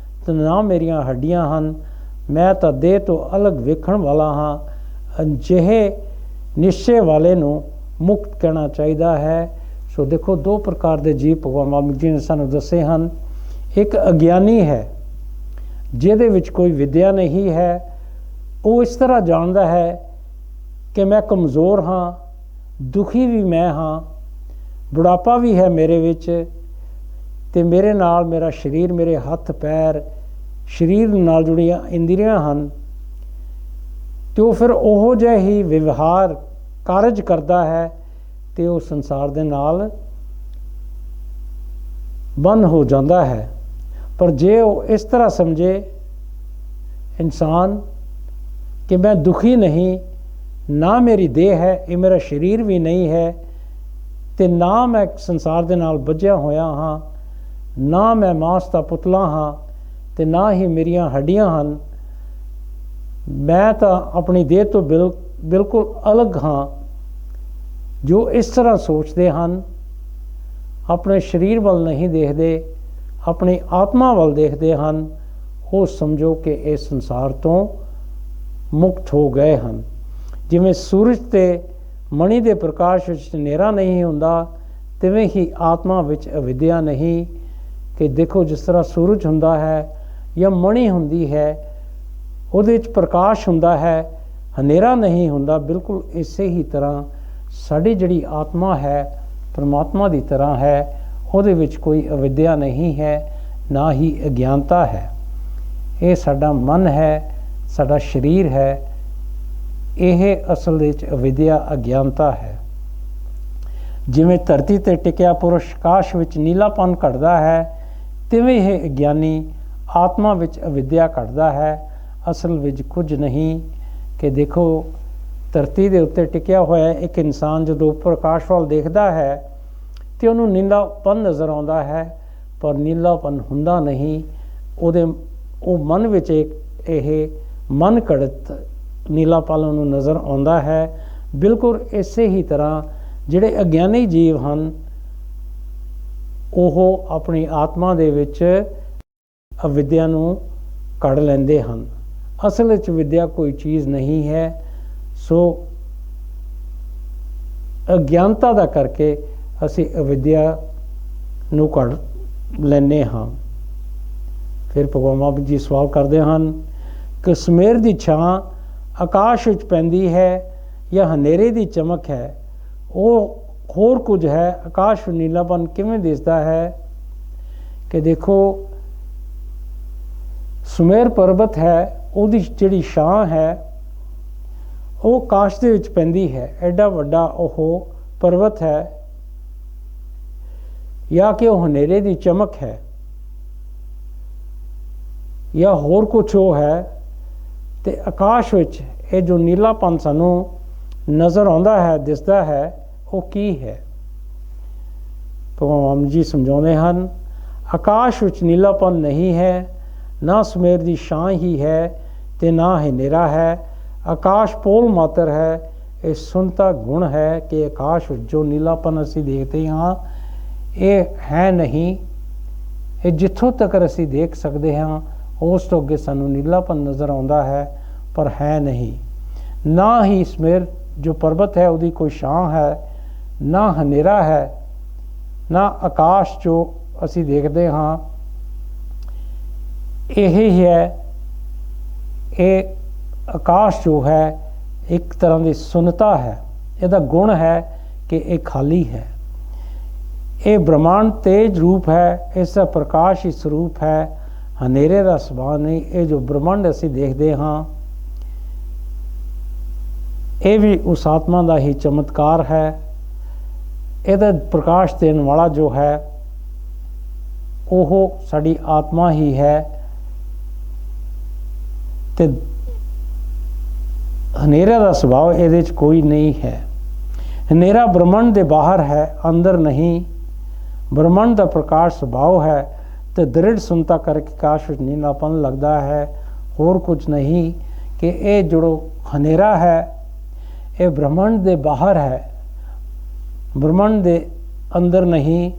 ਤੇ ਨਾ ਮੇਰੀਆਂ ਹੱਡੀਆਂ ਹਨ, ਮੈਂ ਤਾਂ ਦੇਹ ਤੋਂ ਅਲੱਗ ਵੇਖਣ ਵਾਲਾ ਹਾਂ। ਅਜਿਹੇ ਨਿਸ਼ਚੇ ਵਾਲੇ ਨੂੰ ਮੁਕਤ ਕਹਿਣਾ ਚਾਹੀਦਾ ਹੈ। ਸੋ ਦੇਖੋ, ਦੋ ਪ੍ਰਕਾਰ ਦੇ ਜੀਵ ਭਗਵਾਨ ਵਾਲਮੀਕ ਜੀ ਨੇ ਸਾਨੂੰ ਦੱਸੇ ਹਨ। ਇੱਕ ਅਗਿਆਨੀ ਹੈ ਜਿਹਦੇ ਵਿੱਚ ਕੋਈ ਵਿਦਿਆ ਨਹੀਂ ਹੈ, ਉਹ ਇਸ ਤਰ੍ਹਾਂ ਜਾਣਦਾ ਹੈ ਕਿ ਮੈਂ ਕਮਜ਼ੋਰ ਹਾਂ, ਦੁਖੀ ਵੀ ਮੈਂ ਹਾਂ, ਬੁਢਾਪਾ ਵੀ ਹੈ ਮੇਰੇ ਵਿੱਚ ਤੇ ਮੇਰੇ ਨਾਲ ਮੇਰਾ ਸਰੀਰ, ਮੇਰੇ ਹੱਥ ਪੈਰ, ਸਰੀਰ ਨਾਲ ਜੁੜੀਆਂ ਇੰਦਰੀਆਂ ਹਨ। ਤੇ ਉਹ ਫਿਰ ਉਹੋ ਜਿਹਾ ਹੀ ਵਿਵਹਾਰ ਕਾਰਜ ਕਰਦਾ ਹੈ ਤੇ ਉਹ ਸੰਸਾਰ ਦੇ ਨਾਲ ਬੰਨ ਹੋ ਜਾਂਦਾ ਹੈ। ਪਰ ਜੇ ਉਹ ਇਸ ਤਰ੍ਹਾਂ ਸਮਝੇ ਇਨਸਾਨ ਕਿ ਮੈਂ ਦੁਖੀ ਨਹੀਂ, ਨਾ ਮੇਰੀ ਦੇਹ ਹੈ, ਇਹ ਮੇਰਾ ਸਰੀਰ ਵੀ ਨਹੀਂ ਹੈ ਤੇ ਨਾ ਮੈਂ ਸੰਸਾਰ ਦੇ ਨਾਲ ਬੱਝਿਆ ਹੋਇਆ ਹਾਂ, ਨਾ ਮੈਂ ਮਾਸ ਦਾ ਪੁਤਲਾ ਹਾਂ ਤੇ ਨਾ ਹੀ ਮੇਰੀਆਂ ਹੱਡੀਆਂ ਹਨ, ਮੈਂ ਤਾਂ ਆਪਣੀ ਦੇਹ ਤੋਂ ਬਿਲਕੁਲ ਅਲੱਗ ਹਾਂ। ਜੋ ਇਸ ਤਰ੍ਹਾਂ ਸੋਚਦੇ ਹਨ, ਆਪਣੇ ਸਰੀਰ ਵੱਲ ਨਹੀਂ ਦੇਖਦੇ, ਆਪਣੀ ਆਤਮਾ ਵੱਲ ਦੇਖਦੇ ਹਨ, ਉਹ ਸਮਝੋ ਕਿ ਇਹ ਸੰਸਾਰ ਤੋਂ ਮੁਕਤ ਹੋ ਗਏ ਹਨ। ਜਿਵੇਂ ਸੂਰਜ ਤੇ ਮਣੀ ਦੇ ਪ੍ਰਕਾਸ਼ ਵਿੱਚ ਹਨੇਰਾ ਨਹੀਂ ਹੁੰਦਾ, ਤਿਵੇਂ ਹੀ ਆਤਮਾ ਵਿੱਚ ਅਵਿਦਿਆ ਨਹੀਂ। ਕਿ ਦੇਖੋ, ਜਿਸ ਤਰ੍ਹਾਂ ਸੂਰਜ ਹੁੰਦਾ ਹੈ ਜਾਂ ਮਣੀ ਹੁੰਦੀ ਹੈ, ਉਹਦੇ ਵਿੱਚ ਪ੍ਰਕਾਸ਼ ਹੁੰਦਾ ਹੈ, ਹਨੇਰਾ ਨਹੀਂ ਹੁੰਦਾ। ਬਿਲਕੁਲ ਇਸੇ ਹੀ ਤਰ੍ਹਾਂ ਸਾਡੀ ਜਿਹੜੀ ਆਤਮਾ ਹੈ ਪਰਮਾਤਮਾ ਦੀ ਤਰ੍ਹਾਂ ਹੈ, ਉਹਦੇ ਵਿੱਚ ਕੋਈ ਅਵਿਦਿਆ ਨਹੀਂ ਹੈ, ਨਾ ਹੀ ਅਗਿਆਨਤਾ ਹੈ। ਇਹ ਸਾਡਾ ਮਨ ਹੈ, ਸਾਡਾ ਸਰੀਰ ਹੈ, ਇਹ ਅਸਲ ਵਿੱਚ ਅਵਿਦਿਆ ਅਗਿਆਨਤਾ ਹੈ। ਜਿਵੇਂ ਧਰਤੀ ਤੇ ਟਿਕਿਆ ਪੁਰਸ਼ ਆਕਾਸ਼ ਵਿੱਚ ਨੀਲਾਪਨ ਘਟਦਾ ਹੈ, ਤਿਵੇਂ ਇਹ ਅਗਿਆਨੀ ਆਤਮਾ ਵਿੱਚ ਅਵਿਦਿਆ ਘਟਦਾ ਹੈ। ਅਸਲ ਵਿੱਚ ਕੁਝ ਨਹੀਂ। ਕਿ ਦੇਖੋ, ਧਰਤੀ ਦੇ ਉੱਤੇ ਟਿਕਿਆ ਹੋਇਆ ਇੱਕ ਇਨਸਾਨ ਜਦੋਂ ਉੱਪਰ ਆਕਾਸ਼ ਵੱਲ ਦੇਖਦਾ ਹੈ ਤੇ ਉਹਨੂੰ ਨੀਲਾਪਨ ਨਜ਼ਰ ਆਉਂਦਾ ਹੈ, ਪਰ ਨੀਲਾਪਨ ਹੁੰਦਾ ਨਹੀਂ। ਉਹ ਮਨ ਵਿੱਚ ਇਹ ਮਨ ਘੜਤ ਨੀਲਾਪਨ ਨੂੰ ਨਜ਼ਰ ਆਉਂਦਾ ਹੈ। ਬਿਲਕੁਲ ਇਸੇ ਹੀ ਤਰ੍ਹਾਂ ਜਿਹੜੇ ਅਗਿਆਨੀ ਜੀਵ ਹਨ, ਉਹ ਆਪਣੀ ਆਤਮਾ ਦੇ ਵਿੱਚ ਅਵਿਦਿਆ ਨੂੰ ਕੱਢ ਲੈਂਦੇ ਹਨ। ਅਸਲ ਵਿੱਚ ਵਿਦਿਆ ਕੋਈ ਚੀਜ਼ ਨਹੀਂ ਹੈ। ਸੋ ਅਗਿਆਨਤਾ ਦਾ ਕਰਕੇ ਅਸੀਂ ਅਵਿਦਿਆ ਨੂੰ ਕੱਢ ਲੈਂਦੇ ਹਾਂ। ਫਿਰ ਭਗਵਾਨ ਬਾਬਾ ਜੀ ਸਵਾਲ ਕਰਦੇ ਹਨ ਕਿ ਸਵੇਰ ਦੀ ਛਾਂ ਆਕਾਸ਼ ਵਿੱਚ ਪੈਂਦੀ ਹੈ ਜਾਂ ਹਨੇਰੇ ਦੀ ਚਮਕ ਹੈ, ਉਹ ਹੋਰ ਕੁਝ ਹੈ, ਆਕਾਸ਼ ਨੀਲਾਪਨ ਕਿਵੇਂ ਦਿਸਦਾ ਹੈ? ਕਿ ਦੇਖੋ, ਸੁਮੇਰ ਪਰਬਤ ਹੈ, ਉਹਦੀ ਜਿਹੜੀ ਛਾਂ ਹੈ ਉਹ ਆਕਾਸ਼ ਦੇ ਵਿੱਚ ਪੈਂਦੀ ਹੈ। ਐਡਾ ਵੱਡਾ ਉਹ ਪਰਬਤ ਹੈ, ਜਾਂ ਕਿ ਉਹ ਹਨੇਰੇ ਦੀ ਚਮਕ ਹੈ, ਜਾਂ ਹੋਰ ਕੁਛ ਉਹ ਹੈ। ਤੇ ਆਕਾਸ਼ ਵਿੱਚ ਇਹ ਜੋ ਨੀਲਾਪਨ ਸਾਨੂੰ ਨਜ਼ਰ ਆਉਂਦਾ ਹੈ, ਦਿਸਦਾ ਹੈ, ਉਹ ਕੀ ਹੈ? ਭਗਵਾਨ ਜੀ ਸਮਝਾਉਂਦੇ ਹਨ, ਆਕਾਸ਼ ਵਿੱਚ ਨੀਲਾਪਨ ਨਹੀਂ ਹੈ, ਨਾ ਸੁਮੇਰ ਦੀ ਛਾਂ ਹੀ ਹੈ ਤੇ ਨਾ ਹਨੇਰਾ ਹੈ। ਆਕਾਸ਼ ਪੋਲ ਮਾਤਰ ਹੈ। ਇਹ ਸੁਨਤਾ ਗੁਣ ਹੈ ਕਿ ਆਕਾਸ਼ ਵਿੱਚ ਜੋ ਨੀਲਾਪਨ ਅਸੀਂ ਦੇਖਦੇ ਹਾਂ, ਇਹ ਹੈ ਨਹੀਂ। ਇਹ ਜਿੱਥੋਂ ਤੱਕ ਅਸੀਂ ਦੇਖ ਸਕਦੇ ਹਾਂ ਉਸ ਤੋਂ ਅੱਗੇ ਸਾਨੂੰ ਨੀਲਾਪਨ ਨਜ਼ਰ ਆਉਂਦਾ ਹੈ, ਪਰ ਹੈ ਨਹੀਂ। ਨਾ ਹੀ ਸਮੇਰ ਜੋ ਪਰਬਤ ਹੈ ਉਹਦੀ ਕੋਈ ਛਾਂ ਹੈ, ਨਾ ਹਨੇਰਾ ਹੈ, ਨਾ ਆਕਾਸ਼ ਜੋ ਅਸੀਂ ਦੇਖਦੇ ਹਾਂ ਇਹ ਹੀ ਹੈ। ਇਹ ਆਕਾਸ਼ ਜੋ ਹੈ ਇੱਕ ਤਰ੍ਹਾਂ ਦੀ ਸੁੰਨਤਾ ਹੈ। ਇਹਦਾ ਗੁਣ ਹੈ ਕਿ ਇਹ ਖਾਲੀ ਹੈ। ਇਹ ਬ੍ਰਹਮਾਂਡ ਤੇਜ ਰੂਪ ਹੈ, ਇਸ ਦਾ ਪ੍ਰਕਾਸ਼ ਹੀ ਸਰੂਪ ਹੈ। ਹਨੇਰੇ ਦਾ ਸੁਭਾਅ ਨਹੀਂ। ਇਹ ਜੋ ਬ੍ਰਹਮੰਡ ਅਸੀਂ ਦੇਖਦੇ ਹਾਂ, ਇਹ ਵੀ ਉਸ ਆਤਮਾ ਦਾ ਹੀ ਚਮਤਕਾਰ ਹੈ। ਇਹਦਾ ਪ੍ਰਕਾਸ਼ ਦੇਣ ਵਾਲਾ ਜੋ ਹੈ ਉਹ ਸਾਡੀ ਆਤਮਾ ਹੀ ਹੈ। ਤੇ ਹਨੇਰੇ ਦਾ ਸੁਭਾਅ ਇਹਦੇ 'ਚ ਕੋਈ ਨਹੀਂ ਹੈ। ਹਨੇਰਾ ਬ੍ਰਹਮੰਡ ਦੇ ਬਾਹਰ ਹੈ, ਅੰਦਰ ਨਹੀਂ। ਬ੍ਰਹਮੰਡ ਦਾ ਪ੍ਰਕਾਸ਼ ਸੁਭਾਅ ਹੈ ਤੇ ਦ੍ਰਿੜ ਸੁਣਤਾ ਕਰਕੇ ਆਕਾਸ਼ ਵਿੱਚ ਨੀਲਾਪਨ ਲੱਗਦਾ ਹੈ, ਹੋਰ ਕੁਝ ਨਹੀਂ। ਕਿ ਇਹ ਜੋ ਹਨੇਰਾ ਹੈ ਇਹ ਬ੍ਰਹਮੰਡ ਦੇ ਬਾਹਰ ਹੈ, ਬ੍ਰਹਮੰਡ ਦੇ ਅੰਦਰ ਨਹੀਂ।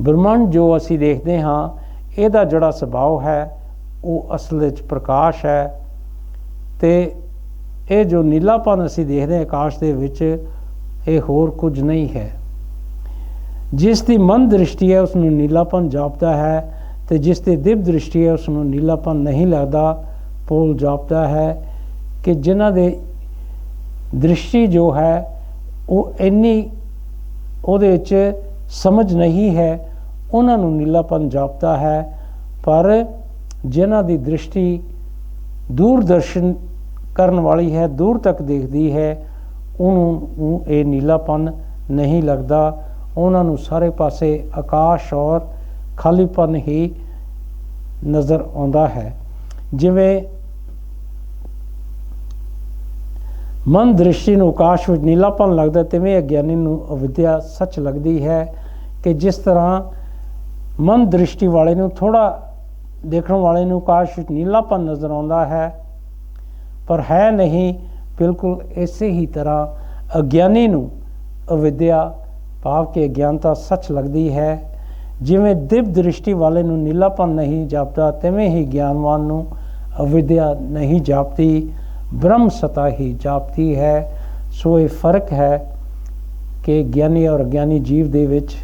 ਬ੍ਰਹਮੰਡ ਜੋ ਅਸੀਂ ਦੇਖਦੇ ਹਾਂ ਇਹਦਾ ਜਿਹੜਾ ਸੁਭਾਅ ਹੈ ਉਹ ਅਸਲ ਵਿੱਚ ਪ੍ਰਕਾਸ਼ ਹੈ। ਤੇ ਇਹ ਜੋ ਨੀਲਾਪਨ ਅਸੀਂ ਦੇਖਦੇ ਹਾਂ ਆਕਾਸ਼ ਦੇ ਵਿੱਚ, ਇਹ ਹੋਰ ਕੁਝ ਨਹੀਂ ਹੈ। ਜਿਸ ਦੀ ਮਨ ਦ੍ਰਿਸ਼ਟੀ ਹੈ ਉਸ ਨੂੰ ਨੀਲਾਪਨ ਜਾਪਦਾ ਹੈ, ਤੇ ਜਿਸ ਦੀ ਦਿਵ ਦ੍ਰਿਸ਼ਟੀ ਹੈ ਉਸ ਨੂੰ ਨੀਲਾਪਨ ਨਹੀਂ ਲੱਗਦਾ, ਪੋਲ ਜਾਪਦਾ ਹੈ। ਕਿ ਜਿਨ੍ਹਾਂ ਦੇ ਦ੍ਰਿਸ਼ਟੀ ਜੋ ਹੈ ਉਹ ਇੰਨੀ ਉਹਦੇ ਵਿੱਚ ਸਮਝ ਨਹੀਂ ਹੈ, ਉਹਨਾਂ ਨੂੰ ਨੀਲਾਪਨ ਜਾਪਦਾ ਹੈ। ਪਰ ਜਿਨ੍ਹਾਂ ਦੀ ਦ੍ਰਿਸ਼ਟੀ ਦੂਰਦਰਸ਼ਨ ਕਰਨ ਵਾਲੀ ਹੈ, ਦੂਰ ਤੱਕ ਦੇਖਦੀ ਹੈ, ਉਹਨੂੰ ਇਹ ਨੀਲਾਪਨ ਨਹੀਂ ਲੱਗਦਾ। ਉਹਨਾਂ ਨੂੰ ਸਾਰੇ ਪਾਸੇ ਆਕਾਸ਼ ਔਰ ਖਾਲੀਪਨ ਹੀ ਨਜ਼ਰ ਆਉਂਦਾ ਹੈ। ਜਿਵੇਂ ਮਨ ਦ੍ਰਿਸ਼ਟੀ ਨੂੰ ਆਕਾਸ਼ ਵਿੱਚ ਨੀਲਾਪਨ ਲੱਗਦਾ, ਤਿਵੇਂ ਅਗਿਆਨੀ ਨੂੰ ਅਵਿਦਿਆ ਸੱਚ ਲੱਗਦੀ ਹੈ। ਕਿ ਜਿਸ ਤਰ੍ਹਾਂ ਮਨ ਦ੍ਰਿਸ਼ਟੀ ਵਾਲੇ ਨੂੰ, ਥੋੜ੍ਹਾ ਦੇਖਣ ਵਾਲੇ ਨੂੰ ਆਕਾਸ਼ ਵਿੱਚ ਨੀਲਾਪਨ ਨਜ਼ਰ ਆਉਂਦਾ ਹੈ, ਪਰ ਹੈ ਨਹੀਂ। ਬਿਲਕੁਲ ਇਸੇ ਹੀ ਤਰ੍ਹਾਂ ਅਗਿਆਨੀ ਨੂੰ ਅਵਿਦਿਆ ਭਾਵ ਕਿ ਅਗਿਆਨਤਾ ਸੱਚ ਲੱਗਦੀ ਹੈ। ਜਿਵੇਂ ਦਿਵ ਦ੍ਰਿਸ਼ਟੀ ਵਾਲੇ ਨੂੰ ਨੀਲਾਪਨ ਨਹੀਂ ਜਾਪਦਾ, ਤਿਵੇਂ ਹੀ ਗਿਆਨਵਾਨ ਨੂੰ ਅਵਿਦਿਆ ਨਹੀਂ ਜਾਪਦੀ, ਬ੍ਰਹਮ ਸਤਾ ਹੀ ਜਾਪਦੀ ਹੈ। ਸੋ ਇਹ ਫਰਕ ਹੈ ਕਿ ਗਿਆਨੀ ਔਰ ਅਗਿਆਨੀ ਜੀਵ ਦੇ ਵਿੱਚ।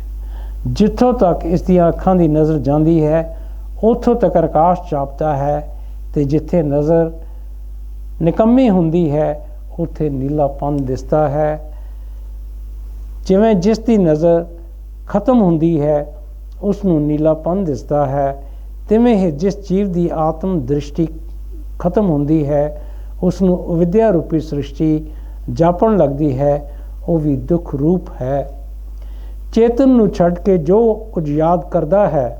ਜਿੱਥੋਂ ਤੱਕ ਇਸ ਦੀਆਂ ਅੱਖਾਂ ਦੀ ਨਜ਼ਰ ਜਾਂਦੀ ਹੈ ਉੱਥੋਂ ਤੱਕ ਆਕਾਸ਼ ਜਾਪਦਾ ਹੈ, ਤੇ ਜਿੱਥੇ ਨਜ਼ਰ ਨਿਕੰਮੀ ਹੁੰਦੀ ਹੈ ਉੱਥੇ ਨੀਲਾਪਨ ਦਿਸਦਾ ਹੈ। ਜਿਵੇਂ ਜਿਸ ਦੀ ਨਜ਼ਰ ਖਤਮ ਹੁੰਦੀ ਹੈ ਉਸ ਨੂੰ ਨੀਲਾਪਨ ਦਿਸਦਾ ਹੈ, ਤਿਵੇਂ ਹੀ ਜਿਸ ਜੀਵ ਦੀ ਆਤਮ ਦ੍ਰਿਸ਼ਟੀ ਖਤਮ ਹੁੰਦੀ ਹੈ ਉਸ ਨੂੰ ਅਵਿਦਿਆ ਰੂਪੀ ਸ੍ਰਿਸ਼ਟੀ ਜਾਪਣ ਲੱਗਦੀ ਹੈ, ਉਹ ਵੀ ਦੁੱਖ ਰੂਪ ਹੈ। ਚੇਤਨ ਨੂੰ ਛੱਡ ਕੇ ਜੋ ਕੁਝ ਯਾਦ ਕਰਦਾ ਹੈ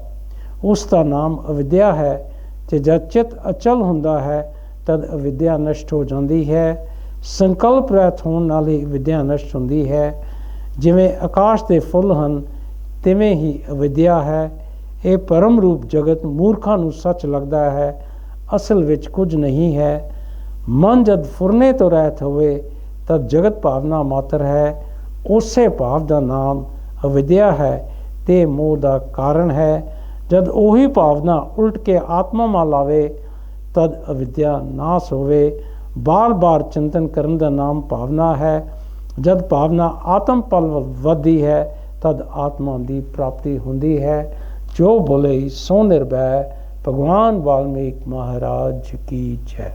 ਉਸ ਦਾ ਨਾਮ ਅਵਿਦਿਆ ਹੈ। ਤੇ ਜਦ ਚਿੱਤ ਅਚਲ ਹੁੰਦਾ ਹੈ ਤਦ ਅਵਿਦਿਆ ਨਸ਼ਟ ਹੋ ਜਾਂਦੀ ਹੈ। ਸੰਕਲਪ ਰਹਿਤ ਹੋਣ ਨਾਲ ਹੀ ਵਿਦਿਆ ਨਸ਼ਟ ਹੁੰਦੀ ਹੈ। ਜਿਵੇਂ ਆਕਾਸ਼ ਦੇ ਫੁੱਲ ਹਨ ਤਿਵੇਂ ਹੀ ਅਵਿਦਿਆ ਹੈ। ਇਹ ਪਰਮ ਰੂਪ ਜਗਤ ਮੂਰਖਾਂ ਨੂੰ ਸੱਚ ਲੱਗਦਾ ਹੈ, ਅਸਲ ਵਿੱਚ ਕੁਝ ਨਹੀਂ ਹੈ। ਮਨ ਜਦ ਫੁਰਨੇ ਤੋਂ ਰਹਿਤ ਹੋਵੇ ਤਦ ਜਗਤ ਭਾਵਨਾ ਮਾਤਰ ਹੈ। ਉਸੇ ਭਾਵ ਦਾ ਨਾਮ ਅਵਿਦਿਆ ਹੈ ਤੇ ਮੋਹ ਦਾ ਕਾਰਨ ਹੈ। ਜਦ ਉਹੀ ਭਾਵਨਾ ਉਲਟ ਕੇ ਆਤਮਾ ਮਾ ਲਾਵੇ ਤਦ ਅਵਿਦਿਆ ਨਾਸ ਹੋਵੇ। ਬਾਰ ਬਾਰ ਚਿੰਤਨ ਕਰਨ ਦਾ ਨਾਮ ਭਾਵਨਾ ਹੈ। ਜਦ ਭਾਵਨਾ ਆਤਮ ਪਲ ਵੱਧਦੀ ਹੈ ਤਦ ਆਤਮਾ ਦੀ ਪ੍ਰਾਪਤੀ ਹੁੰਦੀ ਹੈ। ਜੋ ਬੋਲੇ ਸੋ ਨਿਰਭੈ। ਭਗਵਾਨ ਵਾਲਮੀਕ ਮਹਾਰਾਜ ਕੀ ਜੈ।